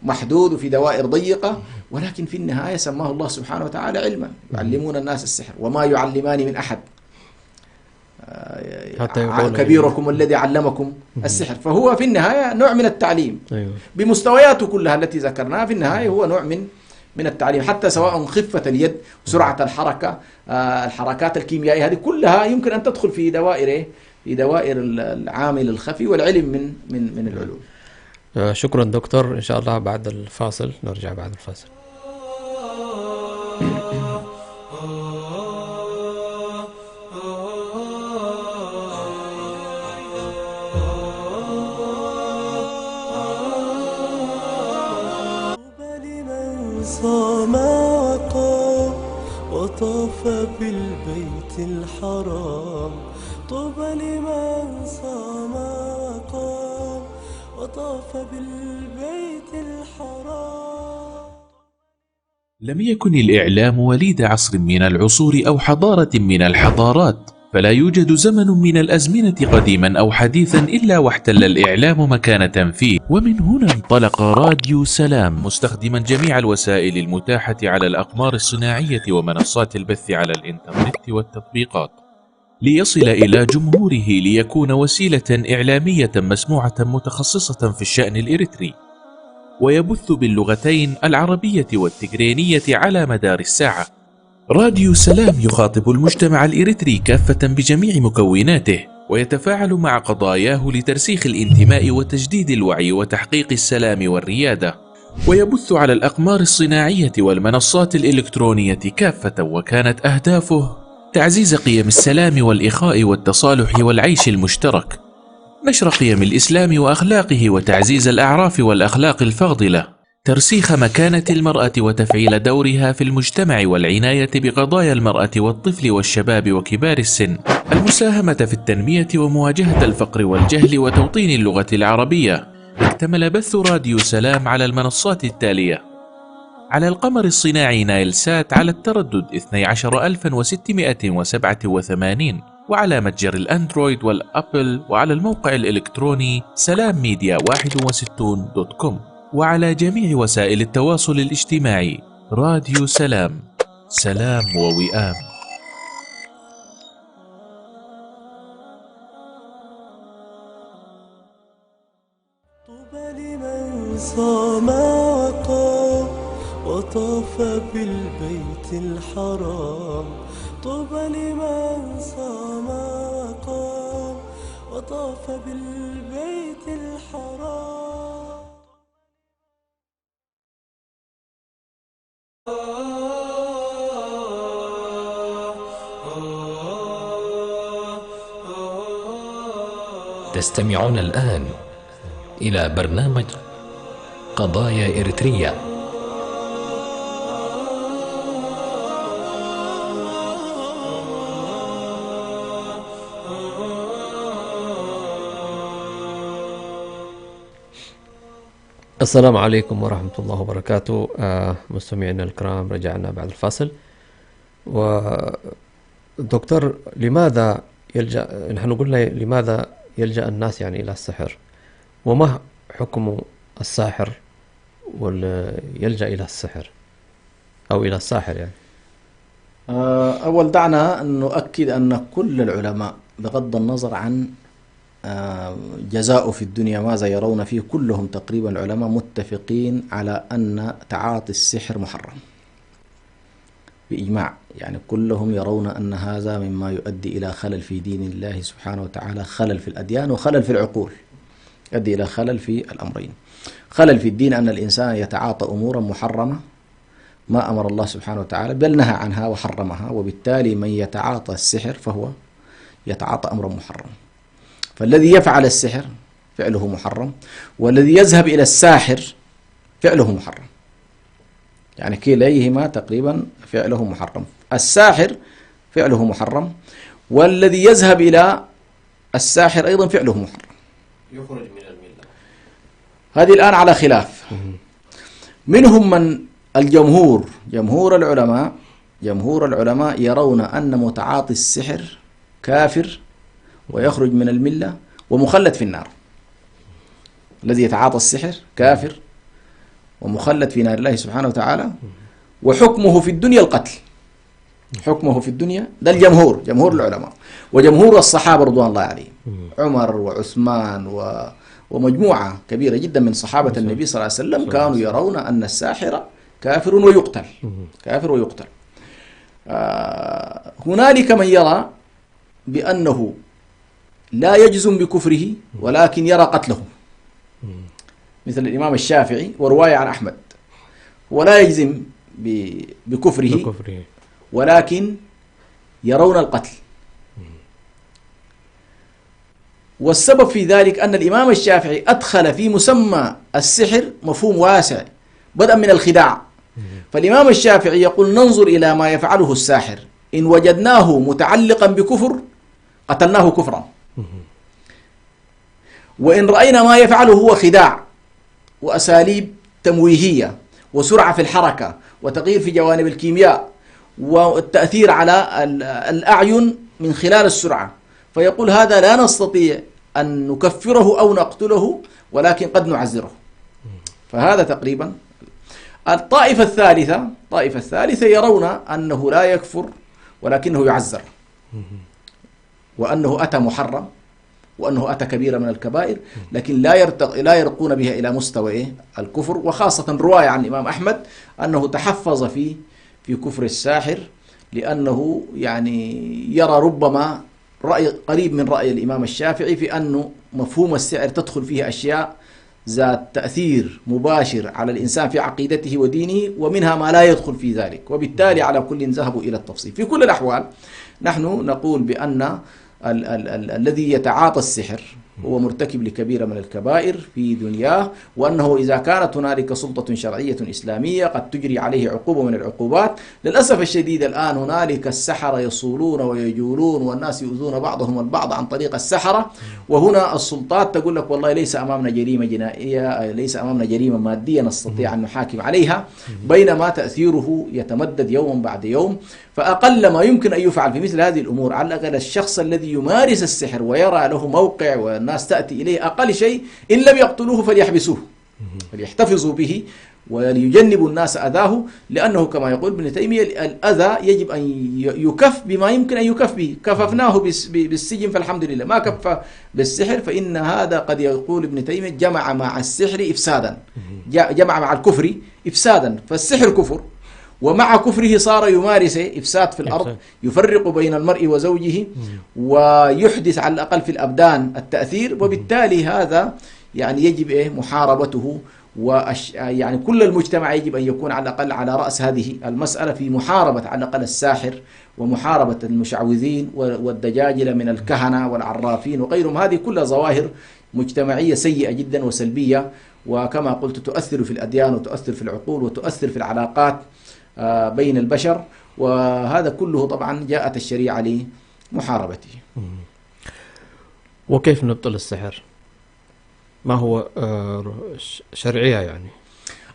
محدود وفي دوائر ضيقة، ولكن في النهاية سماه الله سبحانه وتعالى علما، يعلمون الناس السحر. وما يعلمان من أحد كبيركم الذي علمكم السحر. فهو في النهاية نوع من التعليم بمستوياته كلها التي ذكرناها. في النهاية هو نوع من التعليم، حتى سواء خفة اليد، سرعة الحركة، الحركات الكيميائية، هذه كلها يمكن أن تدخل في دوائر العامل الخفي والعلم من العلوم. شكرا دكتور. إن شاء الله بعد الفاصل نرجع بعد الفاصل. صام وقام وطاف بالبيت الحرام، طوبى لمن صام وقام. وطاف بالبيت الحرام. لم يكن الإعلام وليد عصر من العصور أو حضارة من الحضارات، فلا يوجد زمن من الأزمنة قديما أو حديثا إلا واحتل الإعلام مكانة فيه. ومن هنا انطلق راديو سلام مستخدما جميع الوسائل المتاحة على الأقمار الصناعية ومنصات البث على الإنترنت والتطبيقات ليصل إلى جمهوره، ليكون وسيلة إعلامية مسموعة متخصصة في الشأن الإريتري، ويبث باللغتين العربية والتجرينية على مدار الساعة. راديو سلام يخاطب المجتمع الإريتري كافة بجميع مكوناته، ويتفاعل مع قضاياه لترسيخ الانتماء وتجديد الوعي وتحقيق السلام والريادة، ويبث على الأقمار الصناعية والمنصات الإلكترونية كافة، وكانت أهدافه تعزيز قيم السلام والإخاء والتصالح والعيش المشترك، نشر قيم الإسلام وأخلاقه وتعزيز الأعراف والأخلاق الفاضلة، ترسيخ مكانة المرأة وتفعيل دورها في المجتمع والعناية بقضايا المرأة والطفل والشباب وكبار السن، المساهمة في التنمية ومواجهة الفقر والجهل وتوطين اللغة العربية. اكتمل بث راديو سلام على المنصات التالية: على القمر الصناعي نايل سات على التردد 12687، وعلى متجر الأندرويد والأبل، وعلى الموقع الإلكتروني سلامميديا61.com، وعلى جميع وسائل التواصل الاجتماعي. راديو سلام، سلام ووئام. طوبى لمن صام وقام وطاف بالبيت الحرام. طوبى لمن صام وقام وطاف بالبيت الحرام. تستمعون الآن إلى برنامج قضايا إريتريا. السلام عليكم ورحمة الله وبركاته. مستمعينا الكرام، رجعنا بعد الفاصل. ودكتور، لماذا نحن قلنا لماذا يلجأ الناس يعني إلى السحر، وما حكم الساحر يلجأ إلى السحر أو إلى الساحر يعني؟ أول دعنا أن نؤكد أن كل العلماء بغض النظر عن جزاؤه في الدنيا ماذا يرون فيه، كلهم تقريبا العلماء متفقين على أن تعاطي السحر محرم بإجماع. يعني كلهم يرون أن هذا مما يؤدي إلى خلل في دين الله سبحانه وتعالى، خلل في الأديان وخلل في العقول، يؤدي إلى خلل في الأمرين. خلل في الدين أن الإنسان يتعاطى أمورا محرمة ما أمر الله سبحانه وتعالى بل نهى عنها وحرمها، وبالتالي من يتعاطى السحر فهو يتعاطى أمرا محرم. فالذي يفعل السحر فعله محرم، والذي يذهب إلى الساحر فعله محرم. يعني كليهما تقريبا فعله محرم. الساحر فعله محرم، والذي يذهب إلى الساحر أيضا فعله محرم، يخرج من الملة. هذه الآن على خلاف. منهم من جمهور العلماء يرون أن متعاطي السحر كافر ويخرج من الملة ومخلد في النار. الذي يتعاطى السحر كافر ومخلد في نار الله سبحانه وتعالى، وحكمه في الدنيا القتل. حكمه في الدنيا ده جمهور العلماء وجمهور الصحابة رضوان الله عليهم، عمر وعثمان ومجموعة كبيرة جدا من صحابة النبي صلى الله عليه وسلم كانوا يرون أن الساحر كافر ويقتل. هنالك من يرى بأنه لا يجزم بكفره ولكن يرى قتله، مثل الإمام الشافعي ورواية عن أحمد، هو لا يجزم بكفره ولكن يرون القتل. والسبب في ذلك أن الإمام الشافعي أدخل في مسمى السحر مفهوم واسع بدءا من الخداع. فالإمام الشافعي يقول: ننظر إلى ما يفعله الساحر، إن وجدناه متعلقا بكفر قتلناه كفرا، وإن رأينا ما يفعله هو خداع وأساليب تمويهية وسرعة في الحركة وتغيير في جوانب الكيمياء والتأثير على الأعين من خلال السرعة، فيقول هذا لا نستطيع أن نكفره أو نقتله، ولكن قد نعزره. فهذا تقريبا. الطائفة الثالثة يرون أنه لا يكفر ولكنه يعزر، وأنه أتى محرم، وأنه أتى كبيرة من الكبائر، لكن لا يرقون بها إلى مستوى الكفر. وخاصة رواية عن الإمام أحمد أنه تحفظ في كفر الساحر، لأنه يعني يرى ربما رأي قريب من رأي الإمام الشافعي في أنه مفهوم السحر تدخل فيه أشياء ذات تأثير مباشر على الإنسان في عقيدته ودينه، ومنها ما لا يدخل في ذلك، وبالتالي على كل ذهبوا إلى التفصيل. في كل الأحوال نحن نقول بأن الذي يتعاطى السحر هو مرتكب لكبيرة من الكبائر في دنياه، وأنه إذا كانت هنالك سلطة شرعية إسلامية قد تجري عليه عقوبة من العقوبات. للأسف الشديد الآن هنالك السحرة يصولون ويجولون، والناس يؤذون بعضهم البعض عن طريق السحرة، وهنا السلطات تقول لك والله ليس أمامنا جريمة جنائية، ليس أمامنا جريمة مادية نستطيع أن نحاكم عليها، بينما تأثيره يتمدد يوم بعد يوم. فأقل ما يمكن أن يفعل في مثل هذه الأمور، على الأقل الشخص الذي يمارس السحر ويرى له موقع والناس تأتي إليه، أقل شيء إن لم يقتلوه فليحبسوه، فليحتفظوا به وليجنبوا الناس أذاه، لأنه كما يقول ابن تيمية الأذى يجب أن يكف بما يمكن أن يكف به. كففناه بالسجن فالحمد لله، ما كف بالسحر فإن هذا قد يقول ابن تيمية جمع مع السحر إفسادا، جمع مع الكفر إفسادا، فالسحر كفر، ومع كفره صار يمارس إفساد في الأرض، يفرق بين المرء وزوجه، ويحدث على الأقل في الأبدان التأثير، وبالتالي هذا يعني يجب محاربته، يعني كل المجتمع يجب أن يكون على الأقل على رأس هذه المسألة في محاربة على الأقل الساحر، ومحاربة المشعوذين والدجاجلة من الكهنة والعرافين وغيرهم. هذه كلها ظواهر مجتمعية سيئة جدا وسلبية، وكما قلت تؤثر في الأديان وتؤثر في العقول وتؤثر في العلاقات بين البشر، وهذا كله طبعا جاءت الشريعة لمحاربته. وكيف نبطل السحر؟ ما هو شرعية يعني؟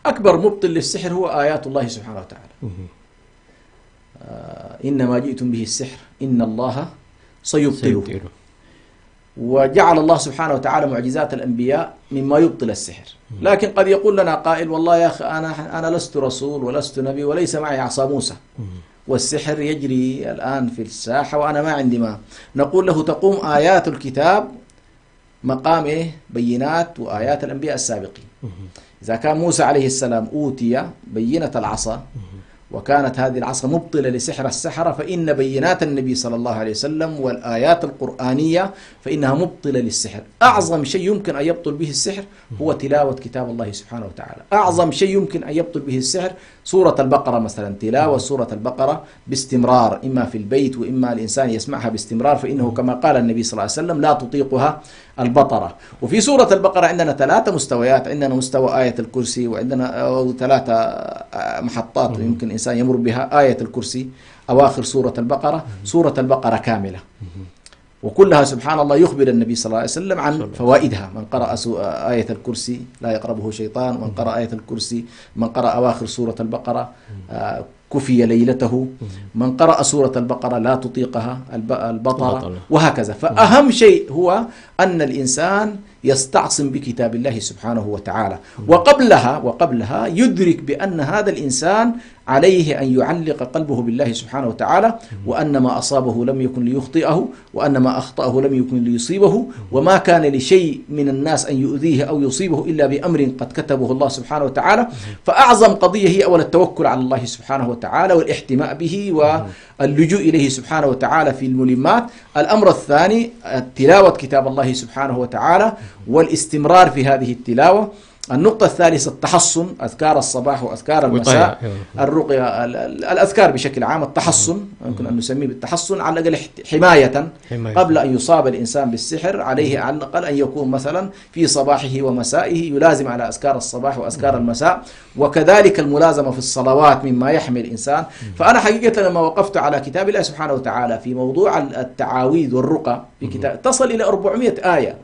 أكبر مبطل للسحر هو آيات الله سبحانه وتعالى. إنما جئتم به السحر إن الله سيبطله. وجعل الله سبحانه وتعالى معجزات الأنبياء مما يبطل السحر. لكن قد يقول لنا قائل والله يا أخي أنا لست رسول ولست نبي وليس معي عصا موسى، والسحر يجري الآن في الساحة وأنا ما عندي ما. نقول له تقوم آيات الكتاب مقام بينات وآيات الأنبياء السابقين. إذا كان موسى عليه السلام أوتي بينة العصا، وكانت هذه العصا مبطلة لسحر السحرة، فإن بينات النبي صلى الله عليه وسلم والآيات القرآنية فإنها مبطلة للسحر. أعظم شيء يمكن أن يبطل به السحر هو تلاوة كتاب الله سبحانه وتعالى. أعظم شيء يمكن أن يبطل به السحر سورة البقرة مثلا، تلاوة سورة البقرة باستمرار، إما في البيت وإما الإنسان يسمعها باستمرار، فإنه كما قال النبي صلى الله عليه وسلم لا تطيقها البطرة. وفي سورة البقرة عندنا 3 مستويات، عندنا مستوى آية الكرسي، وعندنا 3 محطات يمكن الإنسان يمر بها: آية الكرسي، أواخر سورة البقرة كاملة، وكلها سبحان الله يخبر النبي صلى الله عليه وسلم عن فوائدها. من قرأ آية الكرسي لا يقربه شيطان، من قرأ آية الكرسي، من قرأ أواخر سورة البقرة كفي ليلته، من قرأ سورة البقرة لا تطيقها البطرة، وهكذا. فأهم شيء هو أن الإنسان يستعصم بكتاب الله سبحانه وتعالى، وقبلها يدرك بأن هذا الإنسان عليه أن يعلق قلبه بالله سبحانه وتعالى، وأن ما أصابه لم يكن ليخطئه، وأن ما أخطأه لم يكن ليصيبه، وما كان لشيء من الناس أن يؤذيه أو يصيبه إلا بأمر قد كتبه الله سبحانه وتعالى. فأعظم قضية هي أولا التوكل على الله سبحانه وتعالى والاحتماء به واللجوء إليه سبحانه وتعالى في الملمات. الأمر الثاني تلاوة كتاب الله سبحانه وتعالى والاستمرار في هذه التلاوة. النقطة الثالثة التحصن، أذكار الصباح وأذكار المساء، الرقية، الأذكار بشكل عام، التحصن يمكن أن نسميه بالتحصن على الأقل حماية قبل أن يصاب الإنسان بالسحر. عليه على الأقل أن يكون مثلا في صباحه ومسائه يلازم على أذكار الصباح وأذكار المساء، وكذلك الملازمة في الصلوات مما يحمي الإنسان. فأنا حقيقة لما وقفت على كتاب الله سبحانه وتعالى في موضوع التعاويذ والرقى في كتاب تصل إلى 400 آية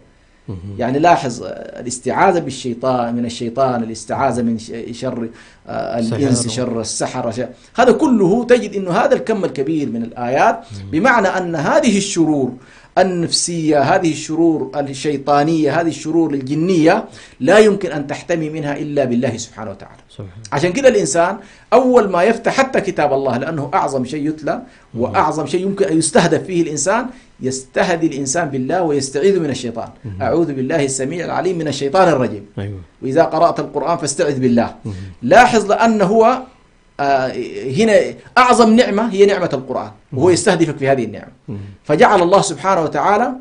يعني لاحظ الاستعاذة بالشيطان، من الشيطان، الاستعاذة من شر الإنس، شر السحرة، هذا كله تجد أنه هذا الكم الكبير من الآيات، بمعنى أن هذه الشرور النفسية، هذه الشرور الشيطانية، هذه الشرور الجنية لا يمكن أن تحتمي منها إلا بالله سبحانه وتعالى. عشان كده الإنسان أول ما يفتح حتى كتاب الله، لأنه أعظم شيء يتلى وأعظم شيء يمكن أن يستهدف فيه الإنسان، يستهدي الإنسان بالله ويستعيذ من الشيطان. أعوذ بالله السميع العليم من الشيطان الرجيم. وإذا قرأت القرآن فاستعذ بالله. لاحظ لأنه هو هنا أعظم نعمة هي نعمة القرآن، وهو يستهدفك في هذه النعمة. فجعل الله سبحانه وتعالى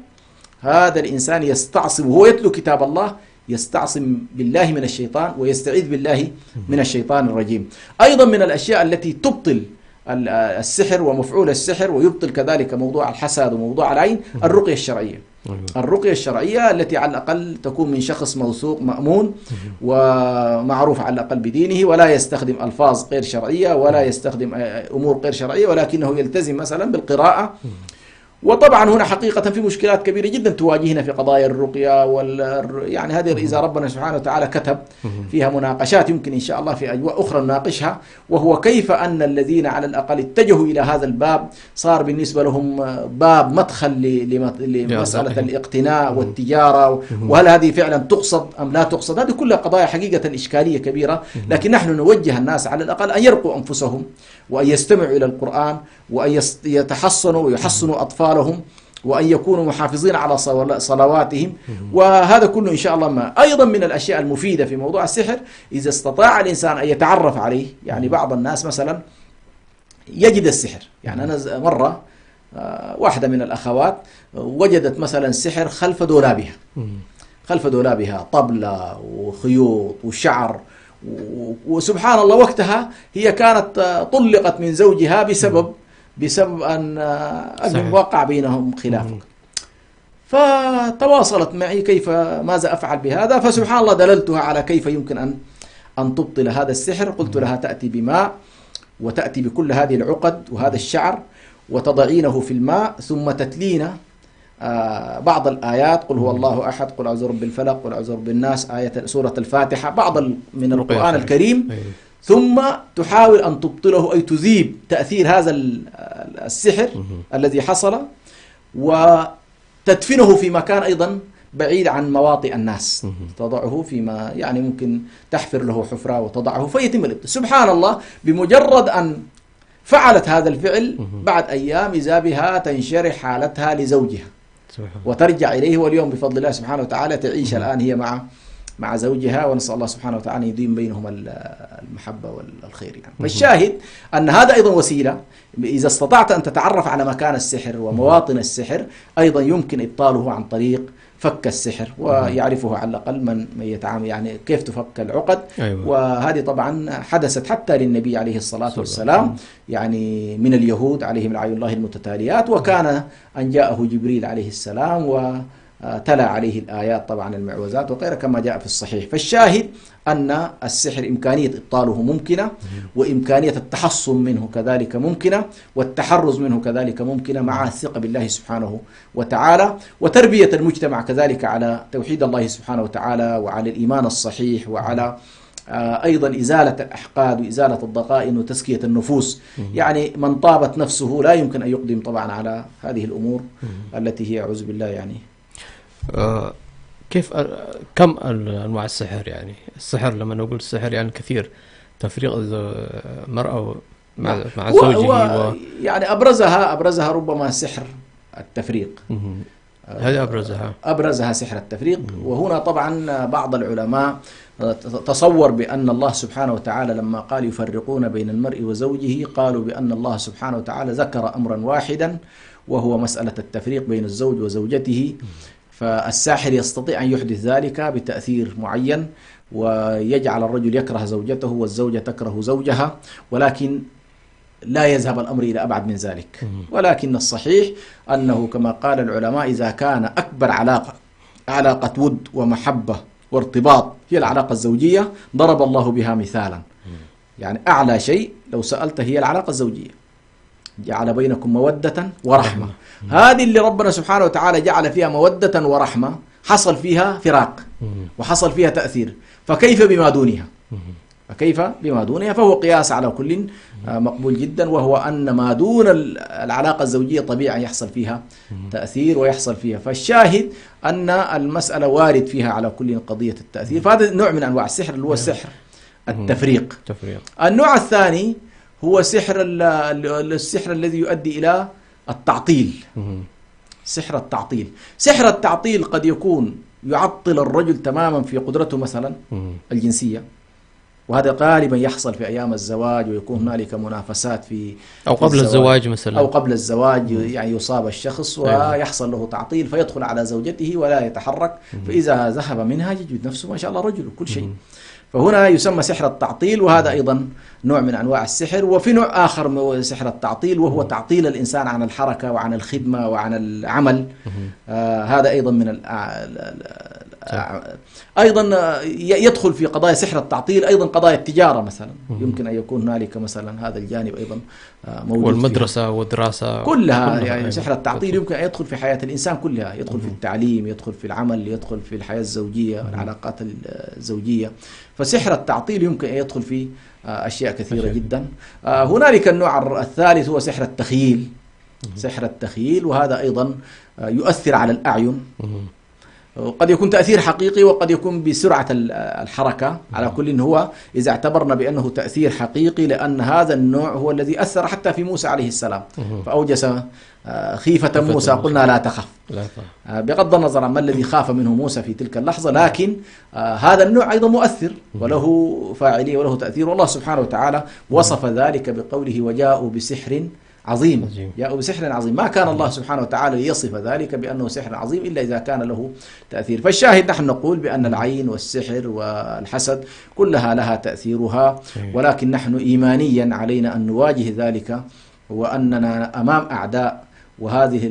هذا الإنسان يستعصم وهو يتلو كتاب الله، يستعصم بالله من الشيطان ويستعيذ بالله من الشيطان الرجيم. أيضا من الأشياء التي تبطل السحر ومفعول السحر، ويبطل كذلك موضوع الحسد وموضوع العين، الرقية الشرعية. الرقية الشرعية التي على الأقل تكون من شخص موثوق مأمون ومعروف على الأقل بدينه، ولا يستخدم ألفاظ غير شرعية ولا يستخدم أمور غير شرعية، ولكنه يلتزم مثلا بالقراءة. وطبعا هنا حقيقة في مشكلات كبيرة جدا تواجهنا في قضايا الرقية يعني هذه إذا ربنا سبحانه وتعالى كتب فيها مناقشات، يمكن إن شاء الله في أجواء أخرى نناقشها، وهو كيف أن الذين على الأقل اتجهوا إلى هذا الباب صار بالنسبة لهم باب مدخل لمسألة الاقتناء والتجارة، وهل هذه فعلا تقصد أم لا تقصد؟ هذه كلها قضايا حقيقة إشكالية كبيرة، لكن نحن نوجه الناس على الأقل أن يرقوا أنفسهم وأن يستمعوا إلى القرآن وأن يتحصنوا ويحصنوا أطفالهم وأن يكونوا محافظين على صلواتهم. وهذا كله إن شاء الله. ما أيضا من الأشياء المفيدة في موضوع السحر إذا استطاع الإنسان أن يتعرف عليه. يعني بعض الناس مثلا يجد السحر، يعني أنا مرة واحدة من الأخوات وجدت مثلا السحر خلف دولابها، خلف دولابها طبلة وخيوط وشعر، وسبحان الله وقتها هي كانت طلقت من زوجها بسبب أن وقع بينهم خلاف. فتواصلت معي كيف ماذا أفعل بهذا، فسبحان الله دللتها على كيف يمكن أن تبطل هذا السحر. قلت لها تأتي بماء وتأتي بكل هذه العقد وهذا الشعر وتضعينه في الماء، ثم تتلين بعض الآيات، قل هو الله أحد، قل أعوذ برب الفلق، قل أعوذ برب الناس، آية سورة الفاتحة، بعض من القرآن الكريم، ثم تحاول أن تبطله أي تذيب تأثير هذا السحر الذي حصل، وتدفنه في مكان أيضا بعيد عن مواطئ الناس، تضعه فيما يعني ممكن تحفر له حفرة وتضعه فيتم الابتلاء. سبحان الله بمجرد أن فعلت هذا الفعل بعد أيام إذا بها تنشرح حالتها لزوجها وترجع إليه، واليوم بفضل الله سبحانه وتعالى تعيش الآن هي مع زوجها، ونسأل الله سبحانه وتعالى يديم بينهم المحبة والخير يعني. فالشاهد أن هذا أيضا وسيلة، إذا استطعت أن تتعرف على مكان السحر ومواطن السحر أيضا يمكن إبطاله عن طريق فك السحر، ويعرفه على الأقل من يتعامل، يعني كيف تفك العقد. وهذه طبعا حدثت حتى للنبي عليه الصلاة والسلام، يعني من اليهود عليهم لعنة الله المتتاليات، وكان أن جاءه جبريل عليه السلام وتلا عليه الآيات طبعا المعوذات وغيرها كما جاء في الصحيح. فالشاهد أن السحر إمكانية إبطاله ممكنة، وإمكانية التحصن منه كذلك ممكنة، والتحرز منه كذلك ممكنة، مع الثقة بالله سبحانه وتعالى، وتربية المجتمع كذلك على توحيد الله سبحانه وتعالى وعلى الإيمان الصحيح، وعلى أيضا إزالة الأحقاد وإزالة الضغائن وتزكية النفوس. يعني من طابت نفسه لا يمكن أن يقدم طبعا على هذه الأمور التي هي أعوذ بالله يعني. كيف كم أنواع السحر؟ يعني السحر لما نقول السحر يعني كثير، تفريق المرأة مع زوجه يعني أبرزها ربما سحر التفريق. هذا أبرزها سحر التفريق. وهنا طبعا بعض العلماء تصور بأن الله سبحانه وتعالى لما قال يفرقون بين المرء وزوجه، قالوا بأن الله سبحانه وتعالى ذكر أمرا واحدا وهو مسألة التفريق بين الزوج وزوجته. فالساحر يستطيع أن يحدث ذلك بتأثير معين، ويجعل الرجل يكره زوجته والزوجة تكره زوجها، ولكن لا يذهب الأمر إلى أبعد من ذلك. ولكن الصحيح أنه كما قال العلماء إذا كان أكبر علاقة ود ومحبة وارتباط هي العلاقة الزوجية، ضرب الله بها مثالا. يعني أعلى شيء لو سألت هي العلاقة الزوجية، جعل بينكم مودة ورحمة. هذه اللي ربنا سبحانه وتعالى جعل فيها مودة ورحمة حصل فيها فراق وحصل فيها تأثير، فكيف بما دونها؟ فكيف بما دونها؟ فهو قياس على كل مقبول جدا، وهو أن ما دون العلاقة الزوجية طبيعي يحصل فيها تأثير ويحصل فيها. فالشاهد أن المسألة وارد فيها على كل قضية التأثير. فهذا نوع من أنواع السحر اللي هو سحر التفريق. النوع الثاني هو السحر الذي يؤدي إلى التعطيل. سحر التعطيل. سحر التعطيل قد يكون يعطل الرجل تماما في قدرته مثلا الجنسية، وهذا غالبا يحصل في أيام الزواج، ويكون هنالك منافسات في أو قبل الزواج مثلا، أو قبل الزواج يعني يصاب الشخص ويحصل له تعطيل فيدخل على زوجته ولا يتحرك، فإذا ذهب منها يجد نفسه ما شاء الله رجل وكل شيء. فهنا يسمى سحر التعطيل، وهذا أيضا نوع من أنواع السحر. وفي نوع آخر من سحر التعطيل وهو تعطيل الإنسان عن الحركة وعن الخدمة وعن العمل. هذا أيضا من أيضا يدخل في قضايا سحر التعطيل أيضا قضايا التجارة مثلا. يمكن أن يكون هنالك مثلا هذا الجانب أيضا موجود، والمدرسة والدراسة كلها يعني سحر التعطيل يمكن أن يدخل في حياة الإنسان كلها، يدخل في التعليم، يدخل في العمل، يدخل في الحياة الزوجية، العلاقات الزوجية. فسحر التعطيل يمكن أن يدخل في أشياء كثيرة جدا. هنالك النوع الثالث هو سحر التخييل. سحر التخييل، وهذا أيضا يؤثر على الأعين، قد يكون تأثير حقيقي وقد يكون بسرعة الحركة. على كل هو إذا اعتبرنا بأنه تأثير حقيقي، لأن هذا النوع هو الذي أثر حتى في موسى عليه السلام، فأوجس خيفة موسى قلنا لا تخف، بغض النظر عن ما الذي خاف منه موسى في تلك اللحظة، لكن هذا النوع أيضا مؤثر وله فاعلية وله تأثير. والله سبحانه وتعالى وصف ذلك بقوله وجاءوا بسحر عظيم. جاءوا بسحر عظيم. ما كان الله سبحانه وتعالى ليصف ذلك بأنه سحر عظيم إلا إذا كان له تأثير. فالشاهد نحن نقول بأن العين والسحر والحسد كلها لها تأثيرها، ولكن نحن إيمانيا علينا أن نواجه ذلك، وأننا أمام أعداء،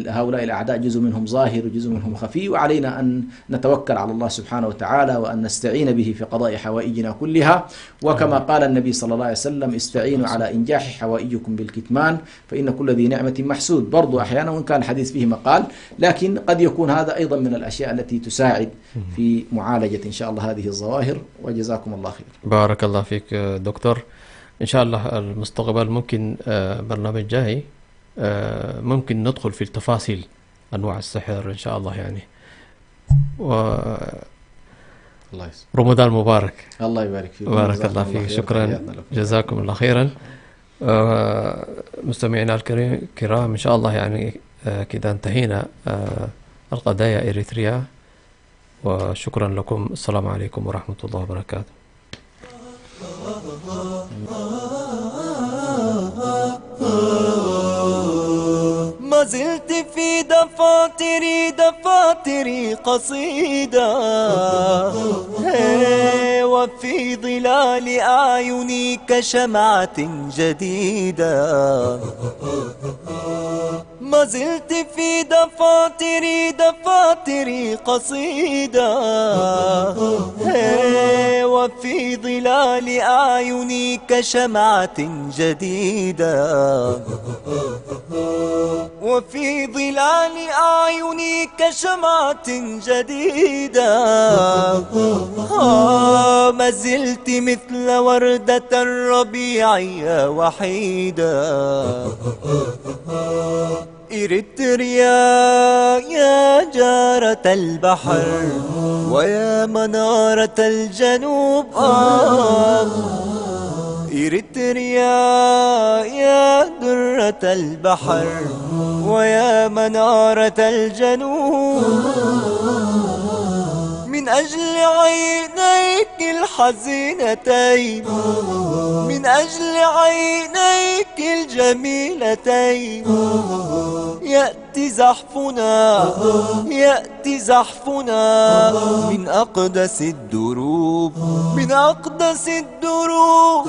هؤلاء الأعداء جزء منهم ظاهر وجزء منهم خفي، وعلينا أن نتوكل على الله سبحانه وتعالى وأن نستعين به في قضاء حوائجنا كلها. وكما قال النبي صلى الله عليه وسلم استعينوا على إنجاح حوائجكم بالكتمان فإن كل ذي نعمة محسود. برضو أحيانا وإن كان الحديث فيه مقال، لكن قد يكون هذا أيضا من الأشياء التي تساعد في معالجة إن شاء الله هذه الظواهر. وجزاكم الله خير. بارك الله فيك دكتور. إن شاء الله المستقبل ممكن برنامج جاي ممكن ندخل في التفاصيل أنواع السحر إن شاء الله يعني. الله يسلمك. رمضان مبارك. الله يبارك فيك. بارك الله فيك. شكرا، جزاكم الله خيرا. مستمعينا الكرام إن شاء الله يعني كده انتهينا القضايا إريتريا، وشكرا لكم. السلام عليكم ورحمة الله وبركاته. ما زلت في دفاتري قصيدة، وفي ظلال أعيني كشمعة جديدة. ما زلت في دفاتري قصيدة، وفي ظلال أعيني كشمعة جديدة. وفي ظلال أعيني كشمعة جديدة. ما زلت مثل وردة الربيع وحيدة. إريتريا يا جارة البحر ويا منارة الجنوب. إريتريا يا درة البحر ويا منارة الجنوب. من أجل عينيك الحزينتين، من أجل عينيك الجميلتين، يأتي زحفنا من أقدس الدروب، من أقدس الدروب.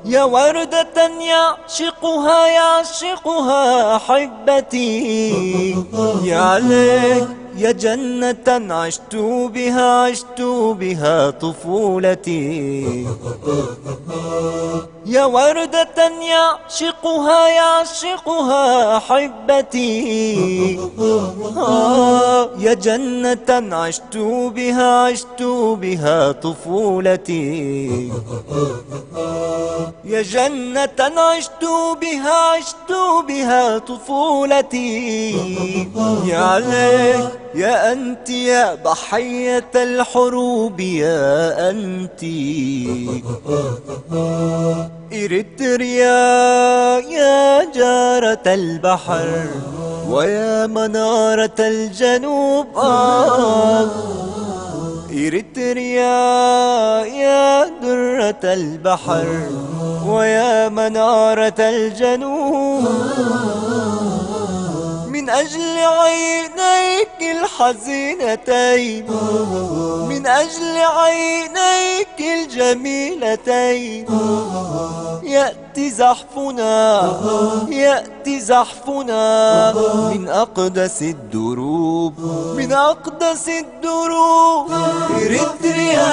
يا وردة يعشقها أحبتي، يا ليت يا جنة عشت بها طفولتي، يا وردة يعشقها أحبتي، يا جنة عشت بها طفولتي، يا جنة عشت بها طفولتي، يا ليت يا أنت يا ضحية الحروب يا أنت، إريتريا يا جارة البحر ويا منارة الجنوب، إريتريا يا درة البحر ويا منارة الجنوب، من أجل عينيك الحزينتين، من أجل عينيك الجميلتين، يأتي زحفنا من أقدس الدروب، من أقدس الدروب، إريتريا.